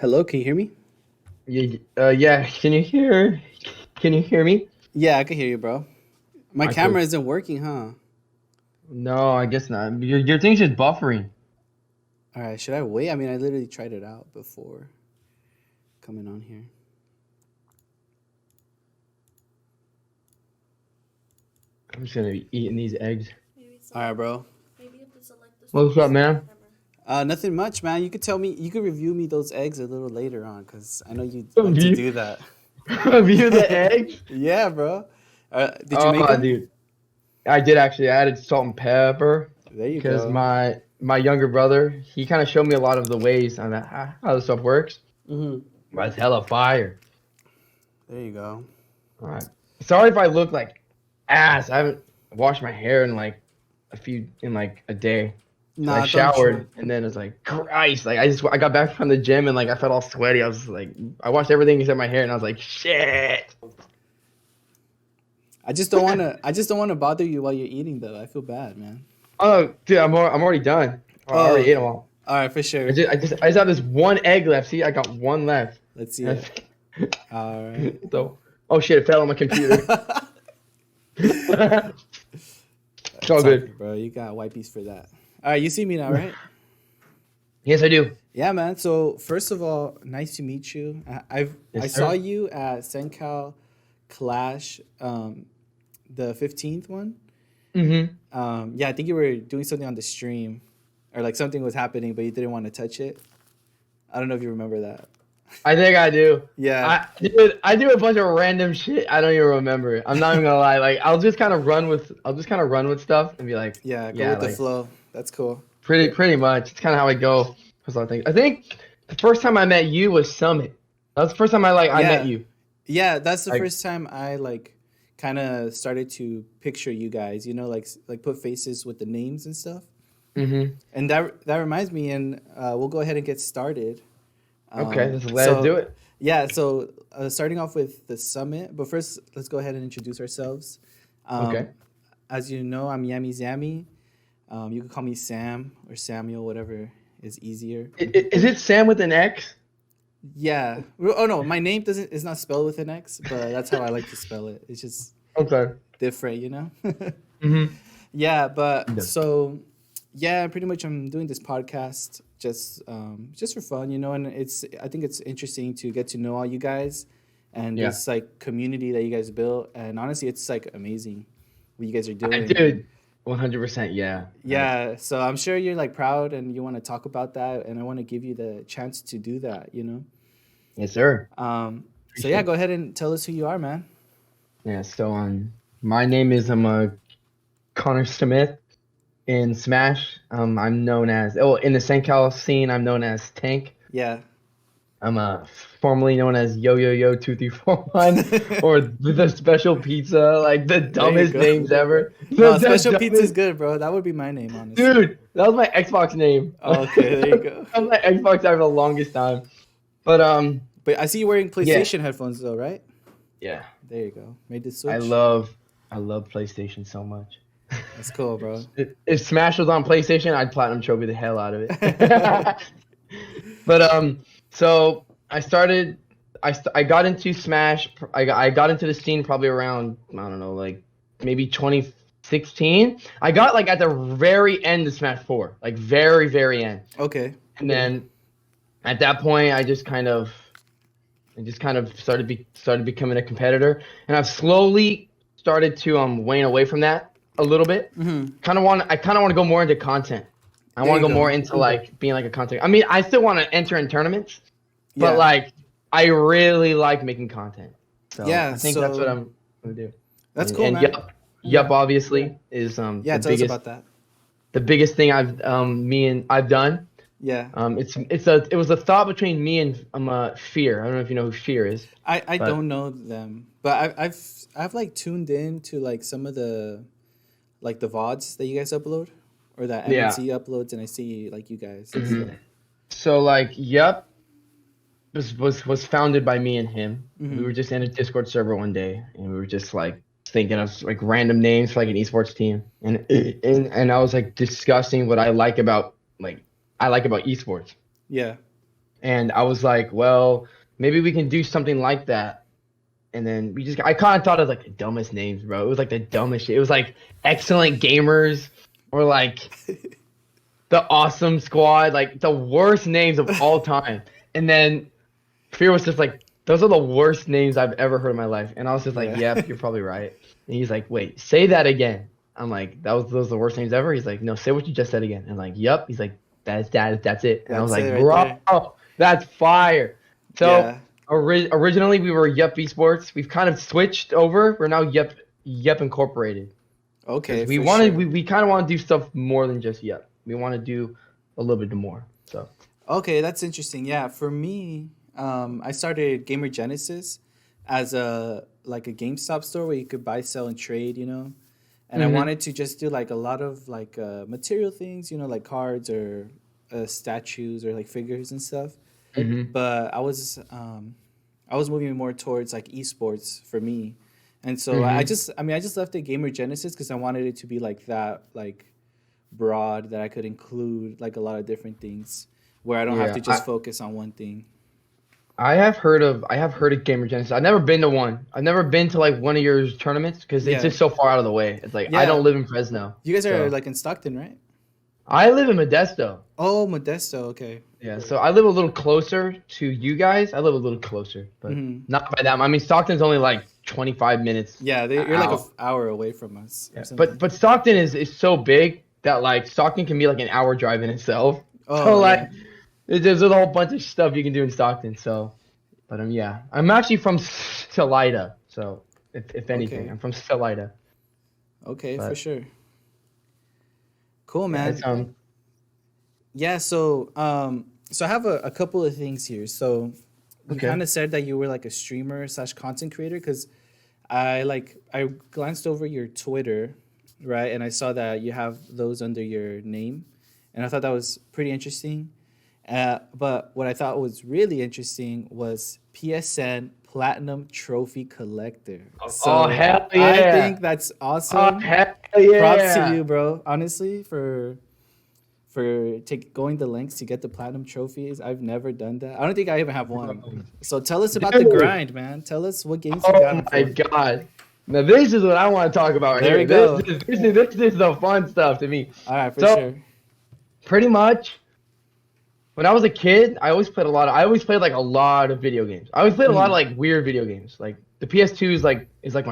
Hello, can you hear me? Yeah. Can you hear me? Yeah, I can hear you, bro. My Alright, cool. camera isn't working, huh? No, I guess not. Your thing's just buffering. All right, should I wait? I mean, I literally tried it out before coming on here. I'm just gonna be eating these eggs. All right, bro. What's up, man? Nothing much, man. You could tell me, you could review me those eggs a little later on, cause I know you like to View, do that. view the eggs. Yeah, bro. Did you make Oh, them? dude, I did actually. I added salt and pepper There you because go. my younger brother, he kind of showed me a lot of the ways on how this stuff works. Mm-hmm. But it's hella fire. There you go. All right. Sorry if I look like ass. I haven't washed my hair in like a day. So I Nah, don't showered trip. and then it's like Christ. Like I got back from the gym and like I felt all sweaty. I was like I washed everything except my hair and I was like shit. I just don't wanna bother you while you're eating, though. I feel bad, man. Oh dude, I'm already done. I Oh, already ate them okay. all. All right, for sure. I just have this one egg left. See, I got one left. Let's see That's- it. All right. so oh shit, it fell on my computer. It's all It's good. okay, bro. You got wipies for that. All right, you see me now, right? Yes, I do. Yeah, man. So first of all, nice to meet you. I Yes, saw sir. you at CenCal Clash, the 15th one. Mm-hmm. Yeah, I think you were doing something on the stream, or like something was happening, but you didn't want to touch it. I don't know if you remember that. I think I do. Yeah, I do a bunch of random shit. I don't even remember. I'm not even gonna lie. Like I'll just kind of run with stuff and be like, yeah. Go yeah, with the like flow. That's cool. pretty much. It's kind of how I go. For some things. I think the first time I met you was Summit. That was the first time I met Yeah, you. yeah. That's the Like, first time I like kind of started to picture you guys. You know, like put faces with the names and stuff. mm-hmm. And that reminds me, and we'll go ahead and get started. Okay, let's do So it. yeah, so starting off with the summit, but first let's go ahead and introduce ourselves. Okay. Um, as you know, I'm Yami Zami. You can call me Sam or Samuel, whatever is easier. Is it Sam with an X? Yeah. Oh no, my name doesn't is not spelled with an X, but that's how I like to spell it. It's just Okay. different, you know. Mm-hmm. Yeah, but so yeah, pretty much I'm doing this podcast just for fun, you know, and I think it's interesting to get to know all you guys and Yeah. this like community that you guys built, and honestly it's like amazing what you guys are doing. Dude, 100%. Yeah. Yeah, so I'm sure you're like proud and you want to talk about that, and I want to give you the chance to do that, you know. Yes, sir. So yeah, Appreciate go it. ahead and tell us who you are, man. Yeah. So my name is Connor Smith. In Smash, I'm known as in the CenCal scene, I'm known as Tank. Yeah. I'm formerly known as Yo Yo Yo 2341 or the special pizza, like the There you dumbest go. names ever. No, The special pizza is dumbest good, bro. That would be my name, honestly. dude, that was my Xbox name. Okay, there you go. That was my Xbox name for the longest time. But But I see you wearing yeah, PlayStation headphones though, right? yeah. There you go. Made the I switch. love I love PlayStation so much. That's cool, bro. If Smash was on PlayStation, I'd platinum trophy the hell out of it. But so I got into Smash. I got into the scene probably around I don't know like maybe 2016. I got like at the very end of Smash 4, like very end. Okay. And then at that point, I just kind of started becoming a competitor, and I've slowly started to wane away from that a little bit. Mm-hmm. I kind of want to go more into content. I There want you to go more go. into like being like a content. I mean, I still want to enter in tournaments, but Yeah. like I really like making content. So Yeah. I think that's what So I'm gonna do. that's cool, And man. yup, Yeah. obviously is Yeah. Tell us about that. the biggest thing I've done. Yeah. It was a thought between me and Fear. I don't know if you know who Fear is, I but don't know them, but I've like tuned in to like some of the like the VODs that you guys upload or that yeah. MNC uploads, and I see like you guys and stuff. Mhm. So like, yep, was founded by me and him. We Mm-hmm. were just in a Discord server one day, and we were just like thinking of like random names for like an esports team, and I was like discussing what I like about esports, Yeah. And I was like, well, maybe we can do something like that. And then I kind of thought of like the dumbest names, bro. It was like the dumbest shit. It was like Excellent Gamers or like the Awesome Squad, like the worst names of all time. And then Fear was just like, those are the worst names I've ever heard in my life. And I was just like, Yeah. yep, you're probably right. And he's like, wait, say that again. I'm like, those are the worst names ever. He's like, no, say what you just said again. And like, yep. He's like, that's it. And I was That's like, it right bro, there. that's fire. So Yeah. originally we were Yup Esports. We've kind of switched over. We're now Yup Incorporated. Okay, We for wanted sure. we kind of want to do stuff more than just Yup. We want to do a little bit more. So Okay, that's interesting. Yeah, for me, I started Gamer Genesis as a like a GameStop store where you could buy, sell, and trade. And I hmm wanted to just do like a lot of like material things, like cards or statues or like figures and stuff. hmm But I was moving more towards like esports for me, and so hmm I just left it Gamer Genesis because I wanted it to be like that, like broad that I could include like a lot of different things where I don't have Yeah, to just focus on one thing. I have heard of Gamer Genesis. I've never been to one. I've never been to like one of your tournaments because it's Yeah, just so far out of the way. It's like I yeah. don't live in Fresno, You guys are so like in Stockton, right? I live in Modesto. Oh, Modesto. Okay. Yeah, so I live a little closer to you guys. I live a little closer, but Hmm. not by that. I mean, Stockton's only like 25 minutes Yeah, you're like a out. hour away from us or Yeah, something. but Stockton is so big that like Stockton can be like an hour drive in itself. So Oh yeah. like there's a whole bunch of stuff you can do in Stockton. So, but yeah, I'm actually from Salida. So if anything, Okay. I'm from Salida. Okay, for But sure. Cool, yeah, it's man. Yeah, so I have a couple of things here. So you okay. kind of said that you were like a streamer slash content creator because I glanced over your Twitter, right, and I saw that you have those under your name, and I thought that was pretty interesting. But what I thought was really interesting was PSN Platinum Trophy Collector. Oh So hell I yeah! think that's Oh awesome. hell Props to yeah! you, bro. Honestly, for going the lengths to get the platinum trophies. I've never done that. I don't think I even have one. So tell us about the Dude, grind, man. Tell us what games you got oh them my for. god. Now this is what I want to talk about right There we here. go. This is the fun stuff to me. All right, for So sure. pretty much when I was a kid, I always played like a lot of video games. I always played a lot of Mhm. like weird video games. Like the PS2 is like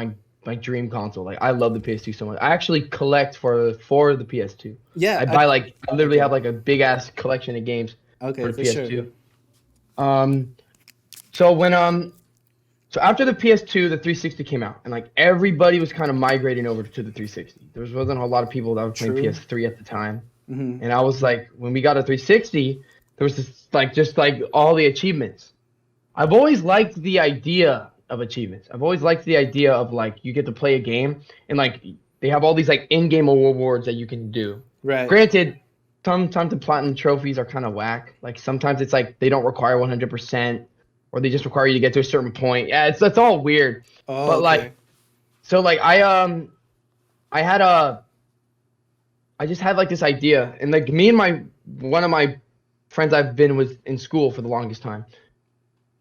my dream console. Like I love the PS2 so much. I actually collect for the PS2. Yeah. I literally Okay. have like a big ass collection of games Okay, for the for sure. PS2. Um so when So after the PS2, the 360 came out, and like everybody was kind of migrating over to the 360. There wasn't a lot of people that were playing True. PS3 at the time, Hmm. and I was like, when we got a 360, there was this like just like all the achievements. I've always liked the idea of achievements. I've always liked the idea of like you get to play a game and like they have all these like in-game awards that you can do. Right. Granted, sometimes the platinum trophies are kind of whack. Like sometimes it's like they don't require 100%, or they just require you to get to a certain point. Yeah, it's all weird. Oh, But like, okay. so like I had I just had like this idea, and like me and my one of my friends I've been with in school for the longest time.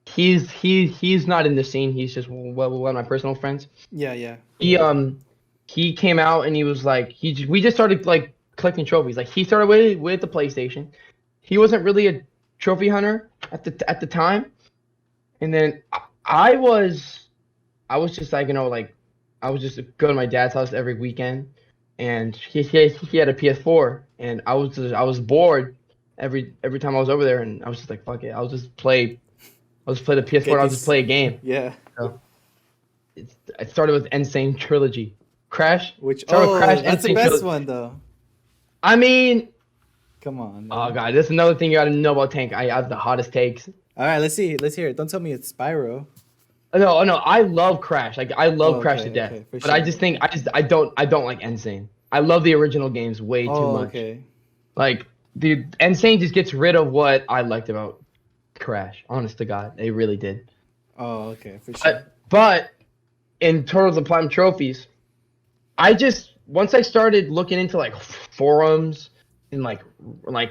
He's not in the scene. He's just one of my personal friends. Yeah, yeah. He he came out and he was like we just started like collecting trophies. Like he started with the PlayStation. He wasn't really a trophy hunter at the time. And then I was just like, like I was just go to my dad's house every weekend, and he had a PS4, and I was bored every time I was over there, and I was just like, fuck it, I'll just play the PS4, Get and I'll just these. play a game. Yeah. So it started with Insane Trilogy, Crash. Which Started with Crash that's the Insane best Trilogy. one though. I mean, Come on, oh man. god, that's another thing you gotta know about Tank. I have the hottest takes. All right, let's see. Let's hear it. Don't tell me it's Spyro. No, no, I love Crash. Like I Oh, love Crash to okay, death. okay, for But I sure. just think I don't like Insane. I love the original games way too Oh, much. okay. Like the Insane just gets rid of what I liked about Crash. Honest to God, they really did. Oh, okay, for sure. But in Turtles and Platinum Trophies, I just once I started looking into like forums and like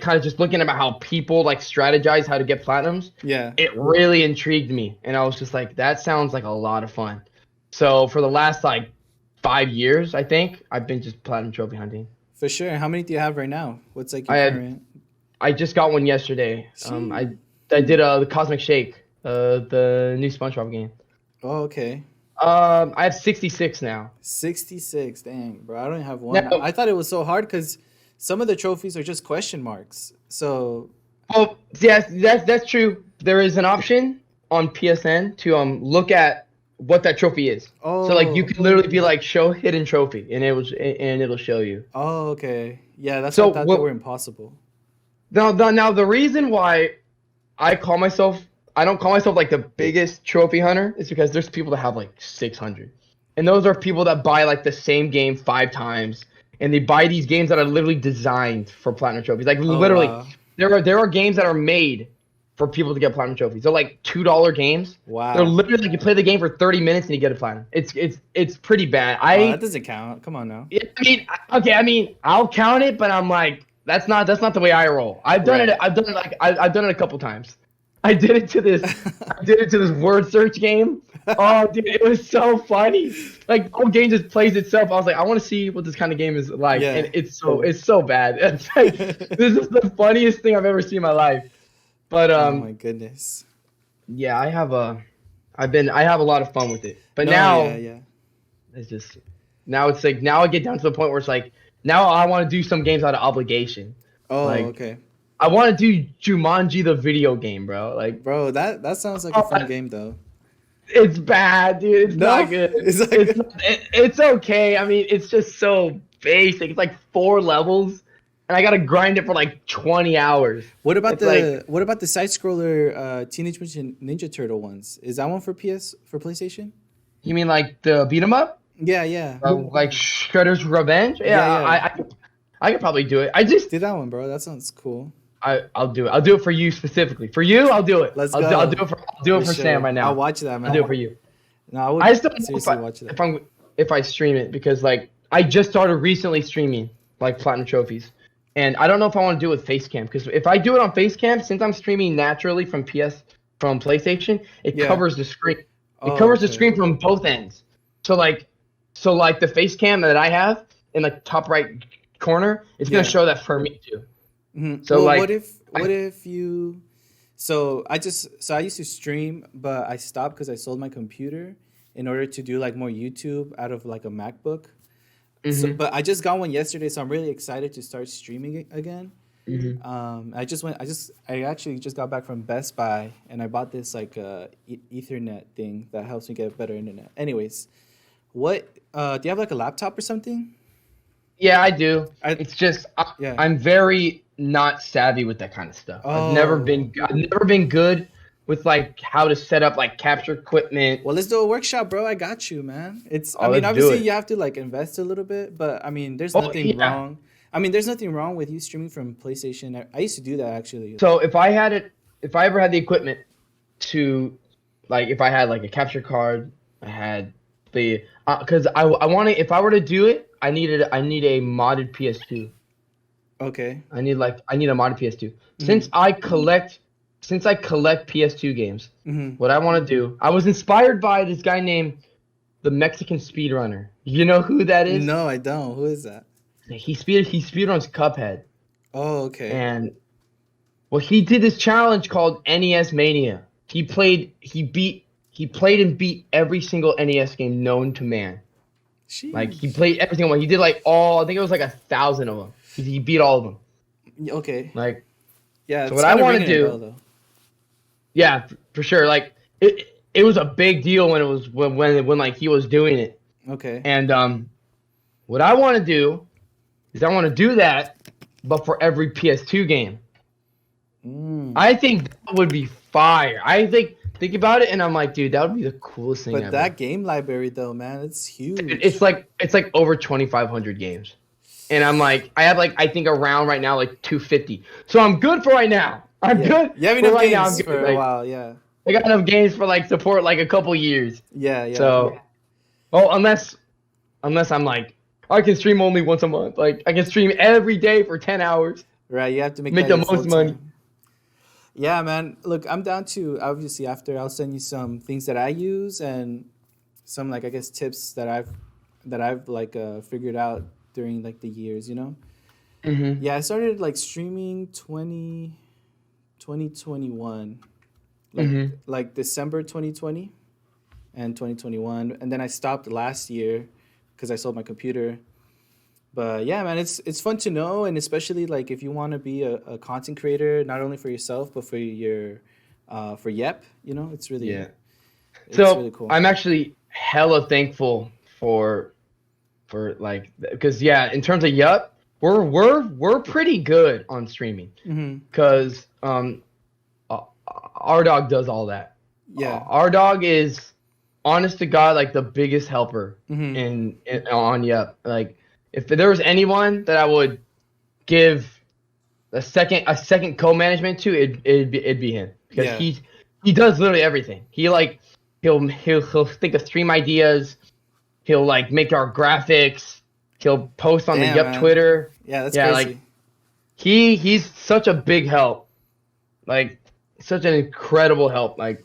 kind of just looking about how people like strategize how to get platinums, Yeah. it really intrigued me, and I was just like, that sounds like a lot of fun. So for the last like 5 years, I think I've been just platinum trophy hunting. For sure. How many do you have right now? What's like your I had current? I just got one yesterday. Sheesh. I did the Cosmic Shake, the new SpongeBob game. Oh, okay. I have 66 now. 66. Dang, bro. I don't have one. Now, I thought it was so hard because some of the trophies are just question marks. So, oh yes, that's true. There is an option on PSN to look at what that trophy is. So like you oh, can literally be like show hidden trophy, and it'll show you. oh, okay. Yeah, that's why So I thought they what? were impossible. Now the reason why I call myself I don't call myself like the biggest trophy hunter is because there's people that have like 600. And those are people that buy like the same game 5 times, and they buy these games that are literally designed for platinum trophies. Like Oh, literally wow. there are games that are made for people to get platinum trophies. They're like $2 games. They're Wow. literally like you play the game for 30 minutes and you get a platinum. It's pretty bad. Oh, that doesn't count. Come on now. Yeah, okay, I'll count it, but I'm like, that's not the way I roll. I've done Right. it. I've done it a couple times. I did it to this. I did it to this word search game. Oh, dude, it was so funny. Like the whole game just plays itself. I was like, I want to see what this kind of game is like, Yeah. and it's so bad. It's like this is the funniest thing I've ever seen in my life. But Oh my goodness. yeah, I have a lot of fun with it. But No, now yeah, yeah. it's just it's like now I get down to the point where it's like now I want to do some games out of obligation. Oh, Like okay. I want to do Jumanji the video game, bro. Like Bro, that sounds like a fun game though. it's bad, dude. It's No? not good. It's like- It's okay. I mean, it's just so basic. It's like 4 levels, and I gotta grind it for like 20 hours. What about It's like- what about the side scroller Teenage Mutant Ninja Turtle ones? Is that one for PlayStation? You mean like the beat 'em up, Yeah, yeah. like Shredder's Revenge? Yeah, Yeah. I could probably do it. I just Do that one, bro. That sounds cool. I'll do it. I'll do it for you specifically. For you, I'll do it. Let's I'll go. I'll do it for sure. Sam right now. I'll watch that, man. I'll do it for you. No, I would I just don't know seriously watch that. if I stream it because like I just started recently streaming like platinum trophies, and I don't know if I want to do it with Facecam because if I do it on Facecam, since I'm streaming naturally from PlayStation, it Yeah. covers the screen. It Oh, covers the okay. screen from both ends. So like the Facecam that I have in the top right corner, it's gonna Yeah. show that for me too. Mhm. So, Well, like, what if you? So I used to stream, but I stopped because I sold my computer in order to do like more YouTube out of like a MacBook. So, Mhm. but I just got one yesterday, so I'm really excited to start streaming it again. Mhm. I actually just got back from Best Buy and I bought this like Ethernet thing that helps me get better internet. Anyways, what do you have like a laptop or something? Yeah, I do. I- It's just Yeah. I'm very not savvy with that kind of stuff. I've never Oh. been good with like how to set up like capture equipment. Well, let's do a workshop, bro. I got you, man. Oh, I mean, let's do obviously it. you have to like invest a little bit, but I mean, there's Oh, nothing yeah. wrong. I mean, there's nothing wrong with you streaming from PlayStation. I used to do that actually. So if I ever had the equipment to, like, if I had like a capture card, I had the because I want to. If I were to do it, I need a modded PS2. Okay. I need a modded PS2. Mm-hmm. Since I collect PS2 games, Hmm. what I want to do, I was inspired by this guy named the Mexican speedrunner. You know who that is? No, I don't. Who is that? He speedruns Cuphead, Oh, okay. and well, he did this challenge called NES Mania. He played and beat every single NES game known to man. Like he Sheesh. played every single one. He did like all. I think it was like 1,000 of them. He beat all of them. Okay. Like Yeah. So it's what I kinda wanna ringing a do- bell, though. yeah, for sure. Like it was a big deal when it was when like he was doing it. Okay. And what I want to do is I want to do that, but for every PS2 game. Mm. I think that would be fire. I think about it, and I'm like, dude, that would be the coolest thing But ever. that game library though, man, it's huge. It's like over 2,500 games, and I'm like, I have like I think around right now like 250. So I'm good for right now. I'm Yeah. good. You have for enough right now. I'm games good. for a Like, while. Yeah. I got enough games for like support like a couple years. Yeah. Yeah. So, well, unless I'm like, I can stream only once a month. Like I can stream every day for 10 hours. Right, you have to make Make that the your full most money. time. Yeah, man. Look, I'm down to obviously after I'll send you some things that I use and some like I guess tips that I've like figured out during like the years, you know. Hmm. Yeah, I started like streaming 2021, Hmm. like December 2020 and 2021, and then I stopped last year because I sold my computer. But yeah, man, it's fun to know, and especially like if you want to be a content creator, not only for yourself but for your for Yep, you know, Yeah. it's So really cool. I'm actually hella thankful for like because yeah, in terms of Yup, we're pretty good on streaming Mm-hmm. because RDOG does all that. Yeah. RDOG is honest to God like the biggest helper Mm-hmm. in on Yup. Like if there was anyone that I would give a second co-management to, it'd be him because Yeah. he does literally everything. He like he'll think of stream ideas. He'll like make our graphics. He'll post on the Damn, Yup man. Twitter. Yeah, that's Yeah, like crazy. he's such a big help. Like such an incredible help. Like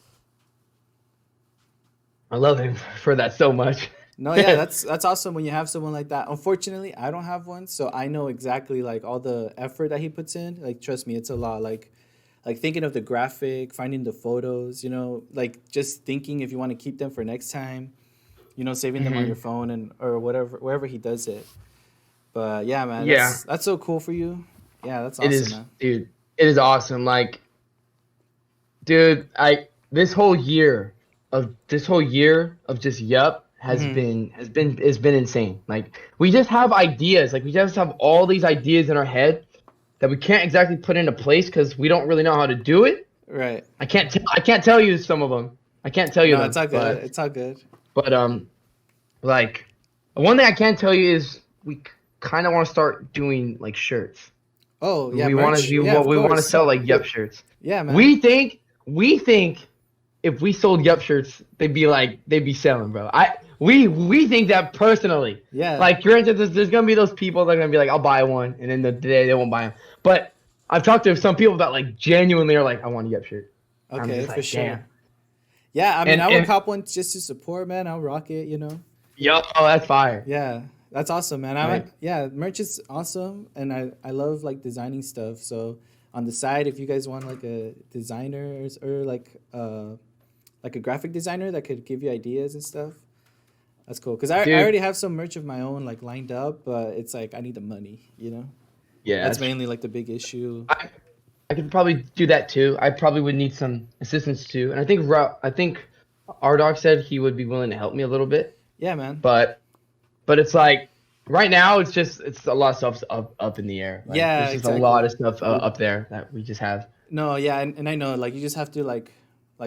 I love him for that so much. No, yeah, that's awesome when you have someone like that. Unfortunately, I don't have one, so I know exactly like all the effort that he puts in. Like, trust me, it's a lot. Like thinking of the graphic, finding the photos, you know, like just thinking if you want to keep them for next time, you know, saving them on your Hmm. phone and or whatever wherever he does it. But yeah, man, Yeah, that's so cool for you. Yeah, that's it awesome, is, man. dude. It is awesome. Like, dude, I this whole year of just Yup Mm-hmm. has been insane. Like, we just have ideas. Like, we just have all these ideas in our head that we can't exactly put into place because we don't really know how to do it. Right. I can't tell you some of them. I can't tell you No, it's them, all good. It's all good. but like one thing I can tell you is we kind of want to start doing like shirts. Oh yeah, We want to merch. Yeah, of we want to course. sell like Yup shirts. Yeah, man. We think if we sold Yup shirts, they'd be selling, bro. We think that personally. Yeah. Like granted, there's gonna be those people that are gonna be like, I'll buy one, and then the day they won't buy them. But I've talked to some people that like genuinely are like, I want a Yup shirt. I'm Okay, just for like, damn. sure. Yeah, I mean, I would And cop one just to support, man. I'll rock it, you know. yo, that's fire. Yeah, that's awesome, man. Like, Yeah, merch is awesome, and I love like designing stuff. So on the side, if you guys want like a designer or like a graphic designer that could give you ideas and stuff, that's cool. Cause I dude, already have some merch of my own like lined up, but it's like I need the money, you know. yeah, That's mainly like the big issue. I could probably do that too. I probably would need some assistance too. And I think RDOG said he would be willing to help me a little bit. Yeah, man. But it's like right now it's a lot of stuff's up in the air. Like Yeah, there's just a lot exactly. of stuff up there that we just have. No, yeah, and I know like you just have to like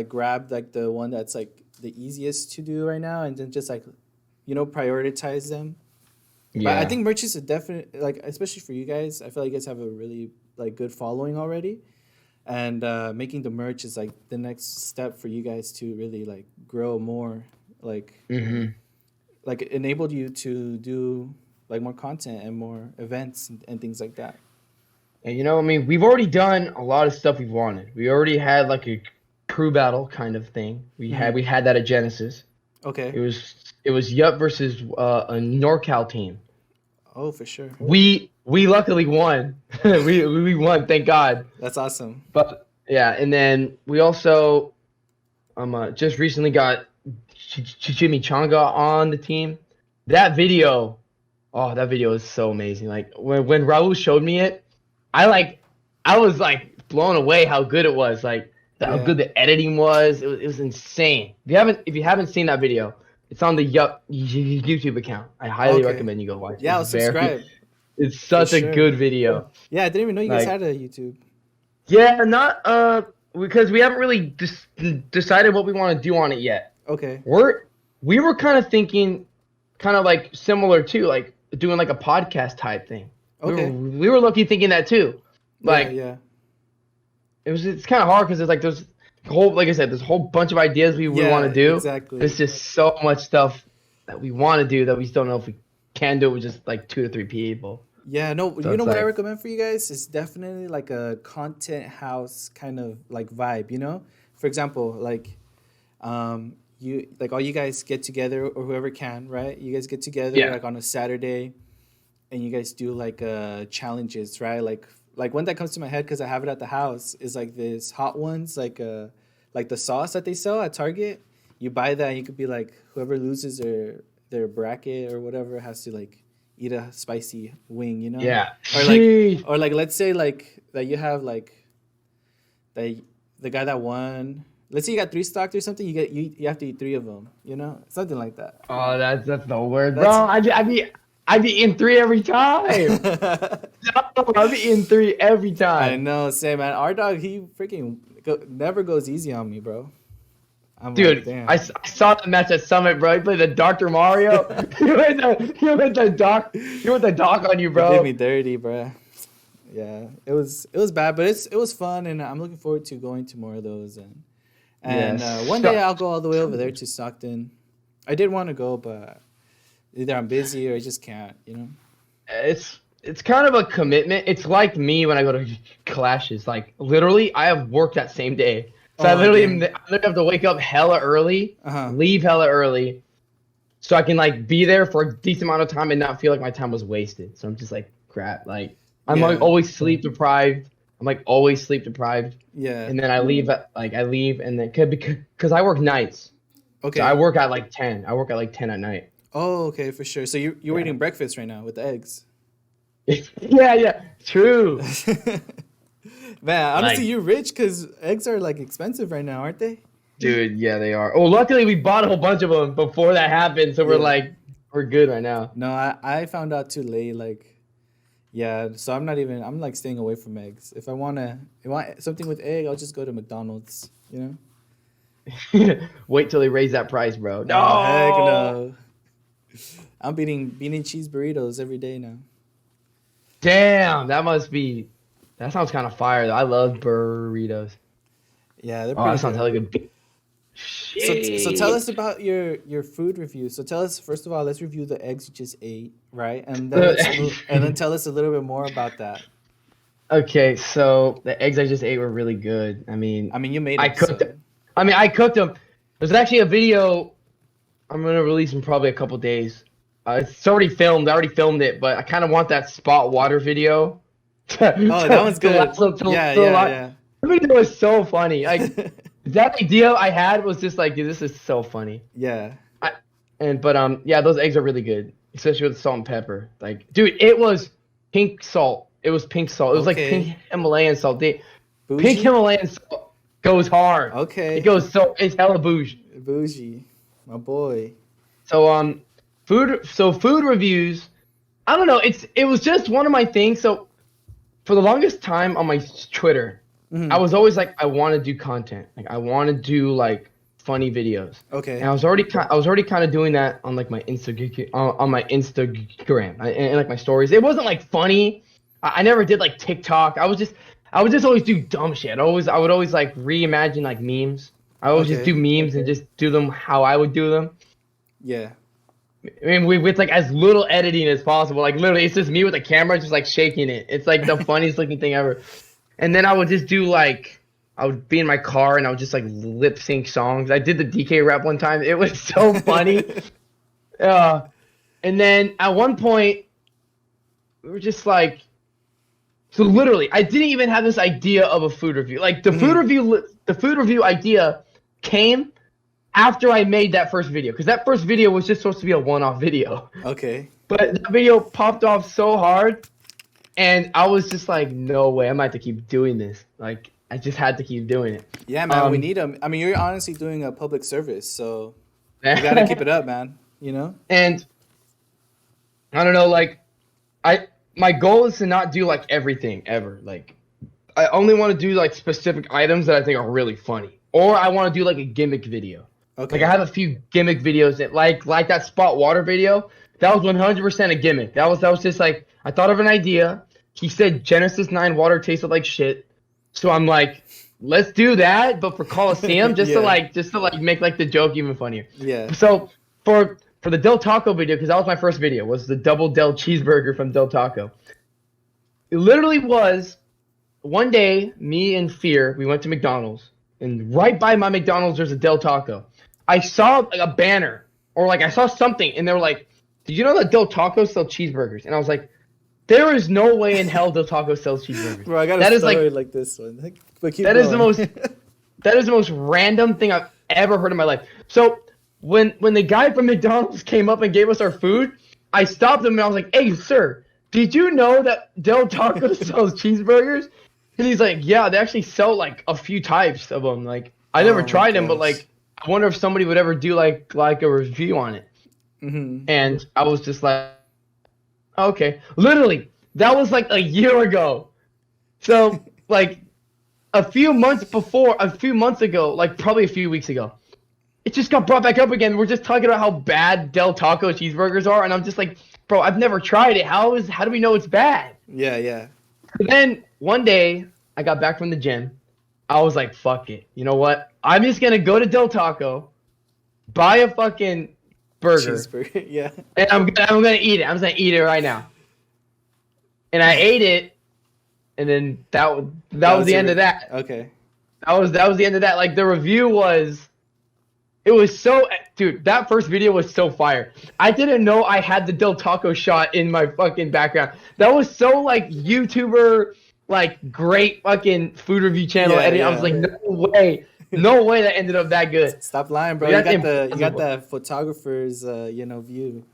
grab like the one that's like the easiest to do right now, and then just like you know prioritize them. But I Yeah. think merch is a definite like especially for you guys. I feel like you guys have a really like good following already, and making the merch is like the next step for you guys to really like grow more, Hmm. like it enabled you to do like more content and more events and things like that. And I mean, we've already done a lot of stuff we've wanted. We already had like a crew battle kind of thing. Hmm. We had that at Genesis. Okay. It was Yup versus a NorCal team. Oh, for sure. We luckily won. We won, thank God. That's awesome. But yeah, and then we also just recently got Chimichanga on the team. That video, oh, that video is so amazing. Like when Raul showed me it, I like I was like blown away how good it was. Like how Yeah. good the editing was. It was insane. If you haven't seen that video, it's on the Yup YouTube account. I highly Okay. recommend you go watch it. Yeah, I'll subscribe It's for such a sure. good video. Yeah, I didn't even know you guys Like had a YouTube. yeah, not because we haven't really decided what we want to do on it yet. Okay. We were kind of thinking, kind of like similar to like doing like a podcast type thing. Okay. We were lucky thinking that too. Yeah, Like yeah. it's kind of hard because there's a whole like I said there's a whole bunch of ideas we want Yeah, to do. exactly. There's just so much stuff that we want to do that we just don't know if we can do it with just like 2 to 3 people. Yeah, no, So you know it's what I like, recommend for you guys? It's definitely like a content house kind of like vibe, you know? For example, like you like all you guys get together or whoever can, right? You guys get together yeah, like on a Saturday and you guys do like challenges, right? Like one that comes to my head because I have it at the house is like this hot ones, like the sauce that they sell at Target. You buy that and you could be like whoever loses their bracket or whatever has to like eat a spicy wing, you know? yeah. Or like Sheesh. or like let's say like that you have like that the guy that won. Let's say you got three stocked or something. You have to eat three of them. You know, something like that. Oh, that's the word, bro. That's I'd be eating 3 every time. No, I'd be eating 3 every I time. know, say man, RDOG he freaking never goes easy on me, bro. I'm like, Dude, damn. I saw the match at Summit, bro. He played the Dr. Mario. He went the doc on you, He did bro. me dirty, bro. Yeah, it was bad, but it was fun, and I'm looking forward to going to more of those. And Yes. one day I'll go all the way over there to Stockton. I did want to go, but either I'm busy or I just can't. You know. It's kind of a commitment. It's like me when I go to clashes. Like literally, I have work that same day, so I Oh literally, damn. I literally have to wake up hella early, Uh huh. leave hella early, so I can like be there for a decent amount of time and not feel like my time was wasted. So I'm just like crap. Like I'm like Yeah. always sleep deprived. I'm like always sleep deprived, Yeah. and then I leave at like I leave and then because I work nights, so I Okay. work at like 10. I work at like 10 at night. Oh, okay, for sure. So you're Yeah. eating breakfast right now with the eggs. Yeah, true. Man, honestly, Like, you're rich because eggs are like expensive right now, aren't they? dude, yeah, they are. Oh, luckily we bought a whole bunch of them before that happened, so we're Yeah. like, we're good right now. No, I found out too late. Like, yeah. So I'm not even. I'm like staying away from eggs. If I want something with egg, I'll just go to McDonald's. You know. Wait till they raise that price, bro. Oh heck No. no! I'm eating bean and cheese burritos every day now. Damn, that sounds kind of fire though. I love burritos. Yeah, they're Oh, that pretty sounds good. hella good. So tell us Shit. about your food review. So tell us first of all, let's review the eggs you just ate, right? And then let's move, and then tell us a little bit more about that. Okay, so the eggs I just ate were really good. I mean, I mean, you made I them, cooked so them. I cooked them. There's actually a video I'm gonna release in probably a couple days. It's already filmed. I already filmed it, but I kind of want that spot water video oh, that one's to good. last Yeah, to a lot. yeah, The video was so funny. Like yeah. that idea I had was just like, dude, this is so funny. Yeah. I, but yeah, those eggs are really good, especially with salt and pepper. Like, dude, it was pink salt. It was pink salt. It was like pink Okay. Himalayan salt. Pink Bougie. Himalayan salt goes hard. It Okay. goes it's hella bougie. Bougie. My boy. So food reviews. I don't know. It was just one of my things. So for the longest time on my Twitter, Mhm. I was always like, I want to do content. Like I want to do like funny videos. Okay. And I was already kind of doing that on like my Instagram on my Instagram and like my stories. It wasn't like funny. I never did like TikTok. I would just always do dumb shit. I would always like reimagine like memes. I would just Okay. do memes and just do them how I would do them. Yeah. I mean, with like as little editing as possible. Like literally, it's just me with a camera, just like shaking it. It's like the funniest looking thing ever. And then I would just do like, I would be in my car and I would just like lip sync songs. I did the DK rap one time. It was so funny. And then at one point, we were just like, so literally, I didn't even have this idea of a food review. Like the food review idea came after I made that first video, because that first video was just supposed to be a one-off video. Okay. But that video popped off so hard, and I was just like, no way, I'm gonna have to keep doing this. Like, I just had to keep doing it. Yeah, man, we need them. I mean, you're honestly doing a public service, so you And gotta keep it up, man. You know? I don't know, like, my goal is to not do like everything ever. Like, I only want to do like specific items that I think are really funny, or I want to do like a gimmick video. Okay. Like I have a few gimmick videos that like that spot water video. That was 100% a gimmick. That was just like, I thought of an idea. He said Genesis 9 water tasted like shit. So I'm like, let's do that, but for Coliseum, just to like make like the joke even funnier. Yeah. So for the Del Taco video, because that was my first video, was the double Del cheeseburger from Del Taco. It literally was one day, me and Fear, we went to McDonald's, and right by my McDonald's, there's a Del Taco. I saw like a banner, or like I saw something, and they were like, "Did you know that Del Taco sells cheeseburgers?" And I was like, "There is no way in hell Del Taco sells cheeseburgers." Bro, I got That a is story like this one. But keep that is the going. most that is the most random thing I've ever heard in my life. So when the guy from McDonald's came up and gave us our food, I stopped him and I was like, "Hey, sir, did you know that Del Taco sells cheeseburgers?" And he's like, "Yeah, they actually sell like a few types of them. Like I never Oh my tried them, but gosh. like I wonder if somebody would ever do like a review on it." Mm-hmm. And I was just like, "Okay." Literally, that was like a year ago. So like a few months ago, like probably a few weeks ago, it just got brought back up again. We're just talking about how bad Del Taco cheeseburgers are, and I'm just like, bro, I've never tried it. How do we know it's bad? Yeah, yeah. And then one day, I got back from the gym. I was like, fuck it. You know what? I'm just gonna go to Del Taco, buy a fucking burger, Cheeseburger. Yeah. and I'm gonna eat it. I'm just gonna eat it right now. And I ate it, and then that was the end of that. Okay. That was the end of that. Like the review was, it was so, dude. That first video was so fire. I didn't know I had the Del Taco shot in my fucking background. That was so like YouTuber, like great fucking food review channel Yeah, editing. I yeah. was like, no way that ended up that good. Stop lying, bro. Yeah, You got impossible. the photographer's view.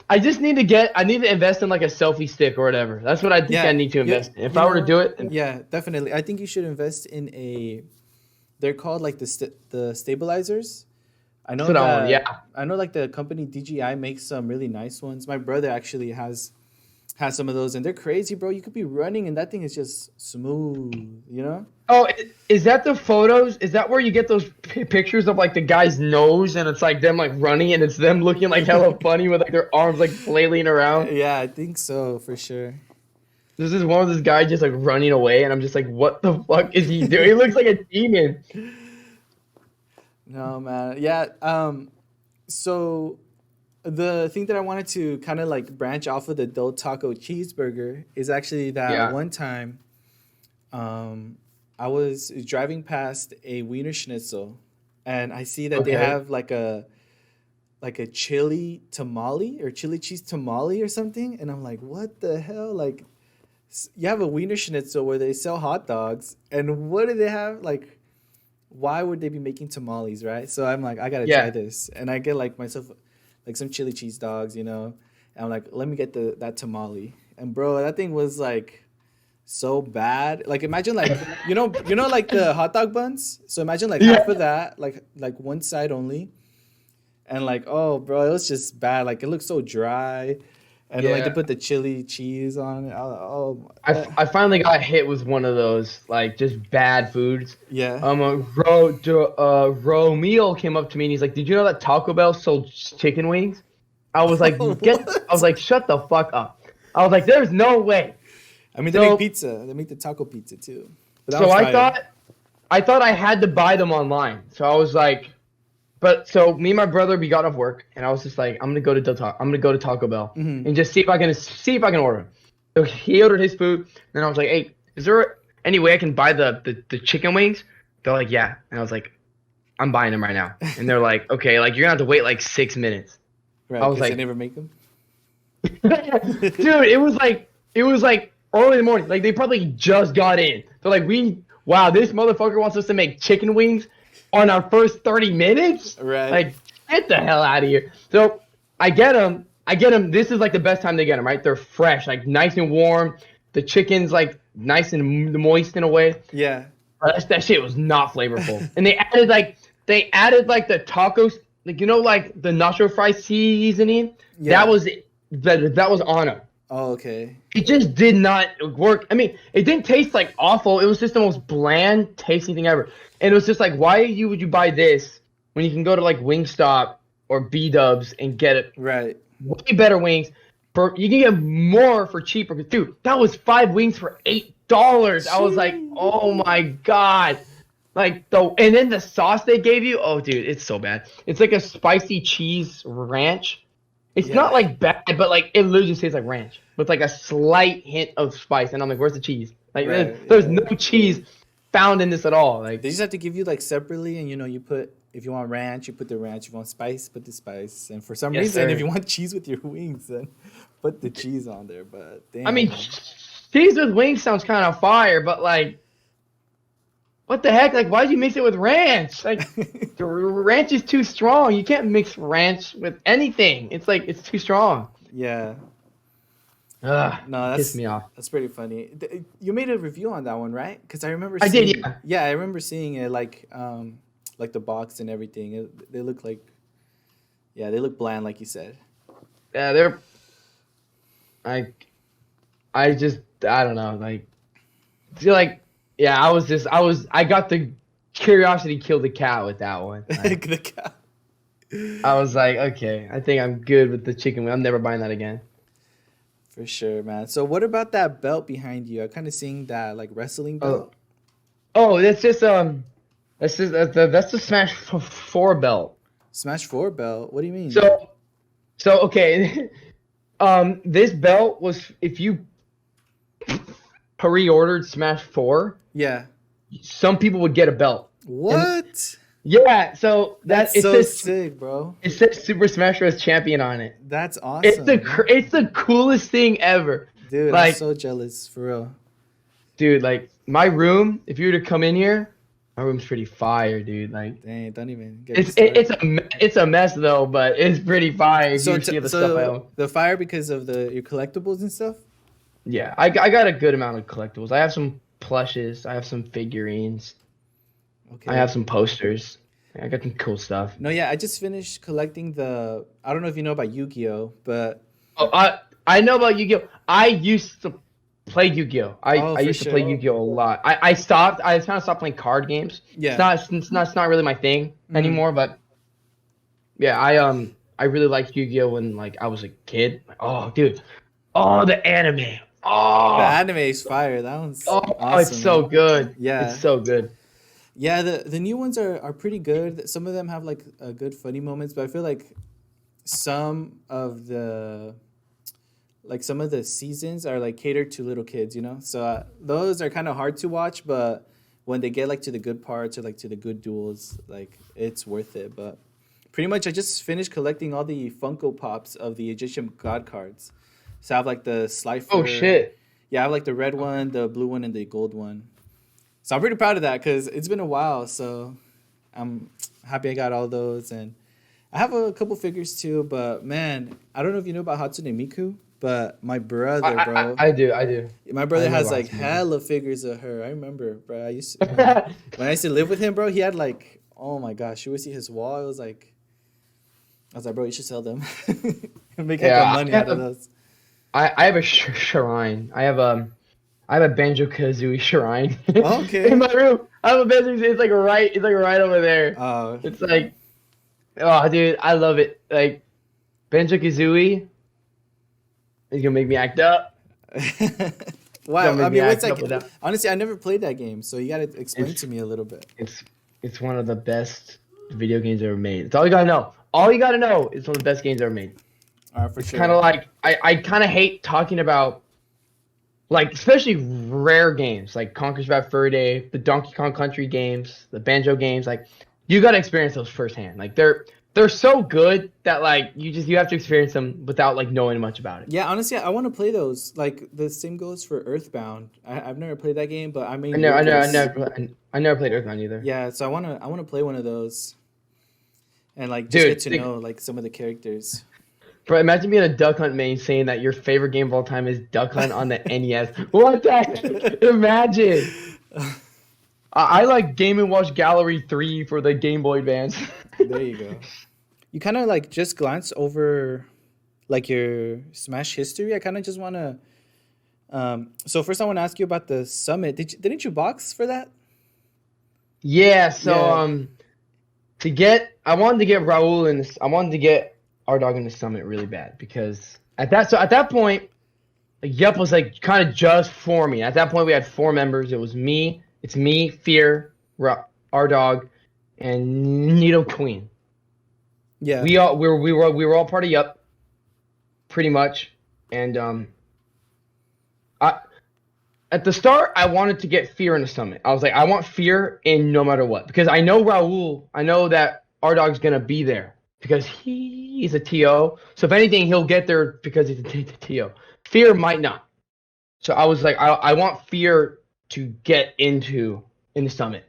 I just need to I need to invest in like a selfie stick or whatever. That's what I think I need to invest in. If you I were know to do it, what? Yeah, definitely. I think you should invest in they're called like the stabilizers. I know that's what I that want. Yeah. I know like the company DJI makes some really nice ones. My brother actually has some of those, and they're crazy, bro. You could be running and that thing is just smooth, you know? Oh, is that the photos? Is that where you get those pictures of like the guy's nose and it's like them like running and it's them looking like hella funny with like their arms like flailing around? Yeah, I think so for sure. This is one of this guy just like running away and I'm just like, what the fuck is he doing? He looks like a demon. No, man. Yeah. So the thing that I wanted to kind of like branch off of the Del Taco cheeseburger is actually that Yeah. one time, I was driving past a Wiener Schnitzel, and I see that they Okay. have like a chili tamale or chili cheese tamale or something, and I'm like, what the hell? Like, you have a Wiener Schnitzel where they sell hot dogs, and what do they have? Like, why would they be making tamales, right? So I'm like, I gotta try Yeah. this, and I get like myself like some chili cheese dogs, you know, and I'm like, let me get that tamale, and bro, that thing was like so bad. Like imagine like like the hot dog buns. So imagine like half Yeah. of that, like one side only, and like oh bro, it was just bad. Like it looked so dry, and then, like they Yeah. put the chili cheese on it. I finally got hit with one of those like just bad foods. Yeah. Romeo came up to me and he's like, "Did you know that Taco Bell sold chicken wings?" I was like, I was like, "Shut the fuck up." I was like, "There's no way." I mean, they So- make pizza. They make the taco pizza too. But that So was I fire. thought I had to buy them online. So I was like, so me and my brother we got off work and I was just like, I'm gonna go to Taco Bell Mhm. and just see if I can order 'em. So he ordered his food and I was like, "Hey, is there any way I can buy the chicken wings?" They're like, "Yeah." And I was like, "I'm buying them right now." And they're like, "Okay, like you're gonna have to wait like 6 minutes." Right. I was 'Cause like- they never make them. Dude, it was like early in the morning. Like they probably just got in. They're like, wow, this motherfucker wants us to make chicken wings on our first 30 minutes? Right. Like, get the hell out of here. So I get them. This is like the best time to get them, right? They're fresh, like nice and warm. The chicken's like nice and moist in a way. Yeah. That shit was not flavorful. And they added like the tacos, like like the nacho fry seasoning. Yeah. That was on them. Oh, okay. It just did not work. I mean, it didn't taste like awful. It was just the most bland tasting thing ever. And it was just like, why would you buy this when you can go to like Wingstop or B Dubs and get it Right. way better wings you can get more for cheaper. Dude, that was 5 wings for $8. I was like, oh my god. Like and then the sauce they gave you, oh dude, it's so bad. It's like a spicy cheese ranch. It's Yeah. not like bad, but like it literally just tastes like ranch with like a slight hint of spice. And I'm like, where's the cheese? Like Right. there's Yeah. no cheese found in this at all. They Like just have to give you like separately, and you put if you want ranch, you put the ranch. If you want spice, put the spice. And for some yes, reason, if sir. you want cheese with your wings, then put the cheese on there. But I damn, mean, man. cheese with wings sounds kind of fire, but like, what the heck? Like, why'd you mix it with ranch? Like, the ranch is too strong. You can't mix ranch with anything. It's like it's too strong. Yeah. Ugh, No, pissed me off. that's pretty funny. You made a review on that one, right? Because I remember I did, seeing. yeah. Yeah, I remember seeing it like the box and everything. They look like. Yeah, they look bland, like you said. Yeah, they're. I, I just, I don't know. Like, feel like, yeah, I got the curiosity killed the cat with that one. Like, The cow. I was like, okay, I think I'm good with the chicken wing. I'm never buying that again. For sure, man. So what about that belt behind you? I'm kind of seeing that like wrestling Oh, belt. oh, that's the Smash 4 belt. Smash 4 belt. What do you mean? So, so okay, this belt was if you pre-ordered Smash 4, Yeah. some people would get a belt. And What? yeah, so that That's so sick, bro. it says Super Smash Bros. Champion on it. That's It's awesome. it's the coolest thing ever. Dude, I'm Like, so jealous for real. dude, like my room, if you were to come in here, my room's pretty fire, dude. Like Dang, don't even get me started. it's a mess though, but it's pretty fire if So, you see the stuff I own. the fire because of your collectibles and stuff. Yeah, I got a good amount of collectibles. I have some plushes, I have some figurines, Okay. I have some posters. I got some cool stuff. No, yeah, I just finished collecting the. I don't know if you know about Yu-Gi-Oh, but Oh, I know about Yu-Gi-Oh. I used to play Yu-Gi-Oh. oh, I for used to play sure. Yu-Gi-Oh a lot. I stopped. I kind of stopped playing card games. Yeah. It's not really my thing Mhm. anymore. But yeah, I really liked Yu-Gi-Oh when like I was a kid. Like, oh, dude, oh the anime. The Oh, anime is fire. That one's oh, it's awesome, so man. good. Yeah. It's so good. Yeah, the new ones are pretty good. Some of them have like a good funny moments, but I feel like some of the some of the seasons are like catered to little kids. So those are kind of hard to watch, but when they get like to the good parts or like to the good duels, like it's worth it. But pretty much I just finished collecting all the Funko Pops of the Egyptian god cards. So I have like the Slifer. Oh shit. Yeah, I have like the red one, the blue one, and the gold one. So I'm pretty proud of that because it's been a while. So I'm happy I got all those. And I have a couple figures too. But man, I don't know if you know about Hatsune Miku, but my brother, bro, I do. I do. my brother I know has about like Hatsune Miku. hella figures of her. I remember, bro. When I used to live with him, bro, he had like, oh my gosh, you would see his wall. I was like, bro, you should sell them and make Yeah, hella money out of those. I have a shrine. I have a Banjo Kazooie shrine Okay. in my room. I have a Banjo. It's like right over there. Oh, It's like, oh, dude, I love it. Like Banjo Kazooie is gonna make me act up. wow. Gonna make I me mean, what's act up that? with that. Honestly, I never played that game, so you gotta explain It's to me a little bit. it's one of the best video games ever made. It's all you gotta know. All you gotta know is one of the best games ever made. For It's sure. kind of like I kind of hate talking about like especially rare games like Conker's Bad Fur Day, the Donkey Kong Country games, the Banjo games. Like you gotta experience those firsthand. Like they're so good that like you have to experience them without like knowing much about it. Yeah, honestly, I want to play those. Like the same goes for Earthbound. I've never played that game, but I mean, I never played Earthbound either. Yeah, so I wanna play one of those, and like just Dude, get to know like some of the characters. Bro, imagine being a Duck Hunt main saying that your favorite game of all time is Duck Hunt on the NES. What the heck? Imagine. I like Game and Watch Gallery 3 for the Game Boy Advance. There you go. You kind of like just glance over like your Smash history. I kind of just want to. So first, I want to ask you about the summit. Didn't you box for that? Yeah, so Yeah. I wanted to get Raul in this. I wanted to get RDOG in the summit really bad because at that point, like, Yup was like kind of just forming. At that point, we had 4 members. It's me, Fear, RDOG, and Nido Queen. Yeah. We were all part of Yup. pretty much. And I at the start I wanted to get Fear in the summit. I was like, I want Fear in no matter what, because I know Raul. I know that RDOG's gonna be there because he's a TO. So if anything, he'll get there because he's a TO. Fear might not. So I was like, I want Fear to get in the summit.